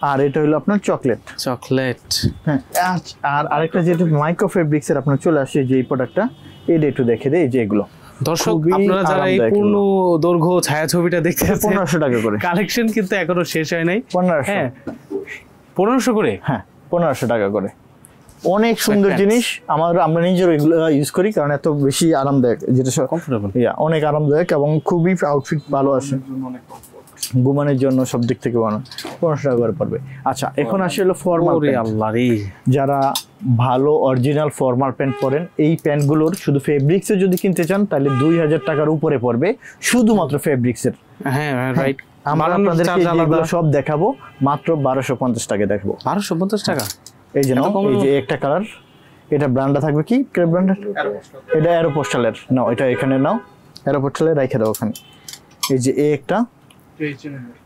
আর এটা হলো আপনার চকলেট। হ্যাঁ, আর আরেকটা যেটা মাইক্রো ফেব্রিক্স এর আপনার চলে আসে, যে এই প্রোডাক্টটা, এটা একটু দেখে দেই। এই যে এগুলো দর্শক, আপনারা যারা এই পূর্ণ দৈর্ঘ্য ছায়াছবিটা দেখতে পাচ্ছেন, 1500 টাকা করে। কালেকশন কিন্তু এখনো শেষ হয় নাই। 1500, হ্যাঁ 1500 করে। হ্যাঁ, 1500 টাকা করে। অনেক সুন্দর জিনিস। আমরা নিজেরও এগুলো ইউজ করি, কারণ এত বেশি আরামদায়ক, যেটা কমফোর্টেবল, অনেক আরামদায়ক এবং খুবই আউটফিট ভালো আসে, ঘুমানোর জন্য সব দিক থেকে বানানো। 1500 টাকা করে পড়বে। আচ্ছা, এখন আসে হলো ফর্মাল। আল্লাহ রে, যারা ভালো অরিজিনাল ফর্মাল প্যান্ট পরেন, এই প্যান্টগুলোর শুধু ফেব্রিক্সে যদি কিনতে চান, তাহলে 2000 টাকার উপরে পড়বে, শুধুমাত্র ফেব্রিক্সের। হ্যাঁ রাইট। আমরা আপনাদেরকে যেগুলো সব দেখাবো মাত্র 1250 টাকা দেখাবো। 1250 টাকা। এই যে নাও, এই যে একটা কালার, এটা ব্র্যান্ডটা থাকবে কি ব্র্যান্ডের? এটা অ্যারোপোস্টালের। নাও, এটা এখানে নাও, অ্যারোপোস্টালে রেখে দাও ওখানে। এই যে একটা,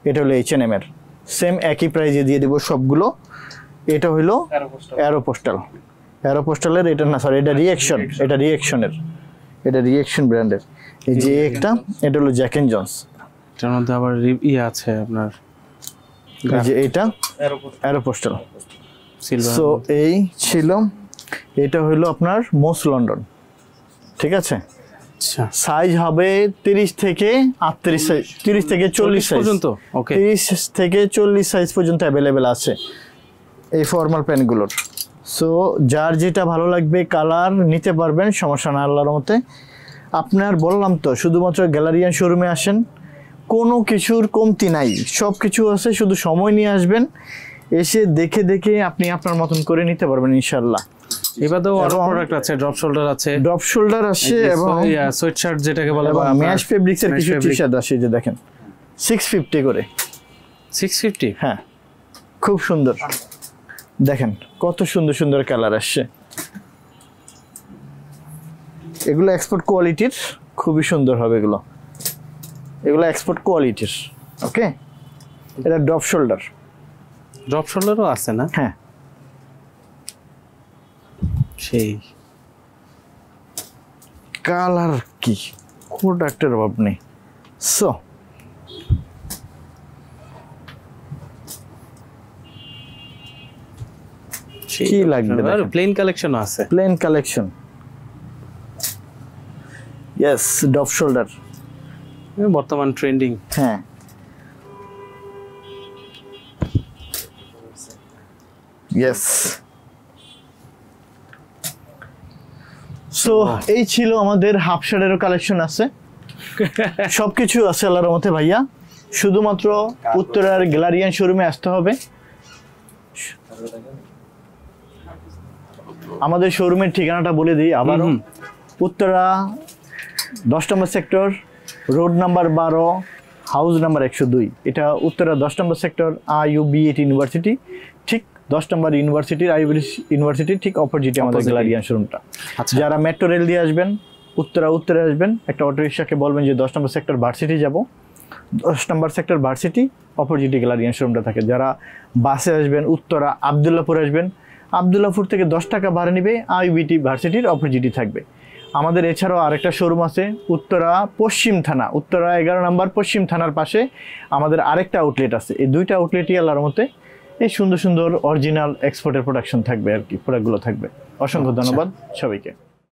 এটা হলো H&M এর, সেম একই প্রাইজে দিয়ে দেবো সবগুলো। এটা হলো অ্যারোপোস্টালের, এটা না, সরি, এটা রিঅ্যাকশনের, এটা রিঅ্যাকশন ব্র্যান্ডের। এই যে একটা, এটা হলো জ্যাক এন্ড জনস, এটার মধ্যে আবার আছে আপনার। এই যে এটা অ্যারোপোস্টাল। সিলভার। সো এই ছিল এটা হলো আপনার মোস্ট লন্ডন, ঠিক আছে। আচ্ছা সাইজ হবে 30 থেকে 38 সাইজ, 30 থেকে 40 সাইজ পর্যন্ত। ওকে 30 থেকে 40 সাইজ পর্যন্ত অ্যাভেলেবেল আছে এই ফর্মাল প্যান্টগুলোর। সো যার যেটা ভালো লাগবে কালার নিতে পারবেন, সমস্যা না আল্লাহর মতে। আপনার বললাম তো শুধুমাত্র গ্যালারিয়ান শোরুমে আসেন, কোনো কিছুর কমতি নাই, সব কিছু আছে, শুধু সময় নিয়ে আসবেন, এসে দেখে দেখে আপনি আপনার মতন করে নিতে পারবেন ইনশাল্লাহ। এবারেও আরো এবং প্রোডাক্ট আছে, ড্রপ শোল্ডার আছে, ড্রপ শোল্ডার আসে এবং সোয়েট শার্ট যেটাকে বলে ম্যাশ ফেব্রিক্স এর Mesh কিছু fabric। টি-শার্ট আসে, যে দেখেন 650 করে। 650। হ্যাঁ খুব সুন্দর, দেখেন কত সুন্দর সুন্দর কালার আসছে। এগুলো এক্সপোর্ট কোয়ালিটির, খুবই সুন্দর হবে এগুলো, এগুলো এক্সপোর্ট কোয়ালিটির। ওকে, এটা ড্রপ শোল্ডার। ড্রপ শোল্ডারও আছে না? হ্যাঁ সেই কালার কি, প্রোডাক্টের অভাব নেই। সো কি লাগবে দেখেন। প্লেন কালেকশনও আছে। Plain collection, yes drop shoulder, বর্তমান ট্রেন্ডিং। হ্যাঁ ইয়েস। সো এই ছিল আমাদের হাফ শার্টেরও কালেকশন আছে, সবকিছু আছে আল্লাহর রহমতে ভাইয়া। শুধুমাত্র উত্তরার গ্যালারিয়ান শোরুমে আসতে হবে। আমাদের শোরুমের ঠিকানাটা বলে দিই আবারও, উত্তরা 10 নম্বর sector, road number 12, house number 102। এটা উত্তরা 10 নম্বর সেক্টর, IUB8 ইউনিভার্সিটি, ঠিক 10 নম্বর ইউনিভার্সিটির ইউনিভার্সিটির ঠিক অপোজিটে আমাদের Opposite-এ। গ্যালারিয়ান শোরুমটা। আচ্ছা। যারা মেট্রো রেল দিয়ে আসবেন, উত্তরে আসবেন, একটা অটো রিক্সাকে বলবেন যে 10 নম্বর সেক্টর ভার্সিটি যাব, 10 নম্বর সেক্টর ভার্সিটি অপোজিটে গ্যালারিয়ান শোরুমটা থাকে। যারা বাসে আসবেন, উত্তরা আবদুল্লাপুর আসবেন, আবদুল্লাপুর থেকে 10 টাকা ভাড়া নেবে, IUBT ভার্সিটির অপোজিটই থাকবে। আমাদের এছাড়াও আরেকটা শোরুম আছে উত্তরা পশ্চিম থানা, উত্তরা 11 নম্বর পশ্চিম থানার পাশে আমাদের আরেকটা আউটলেট আছে। এই দুইটা আউটলেটই আল্লাহর মতে এই সুন্দর সুন্দর অরিজিনাল এক্সপোর্টের প্রোডাকশন থাকবে আর কি, প্রোডাক্টগুলো থাকবে। অসংখ্য ধন্যবাদ সবাইকে।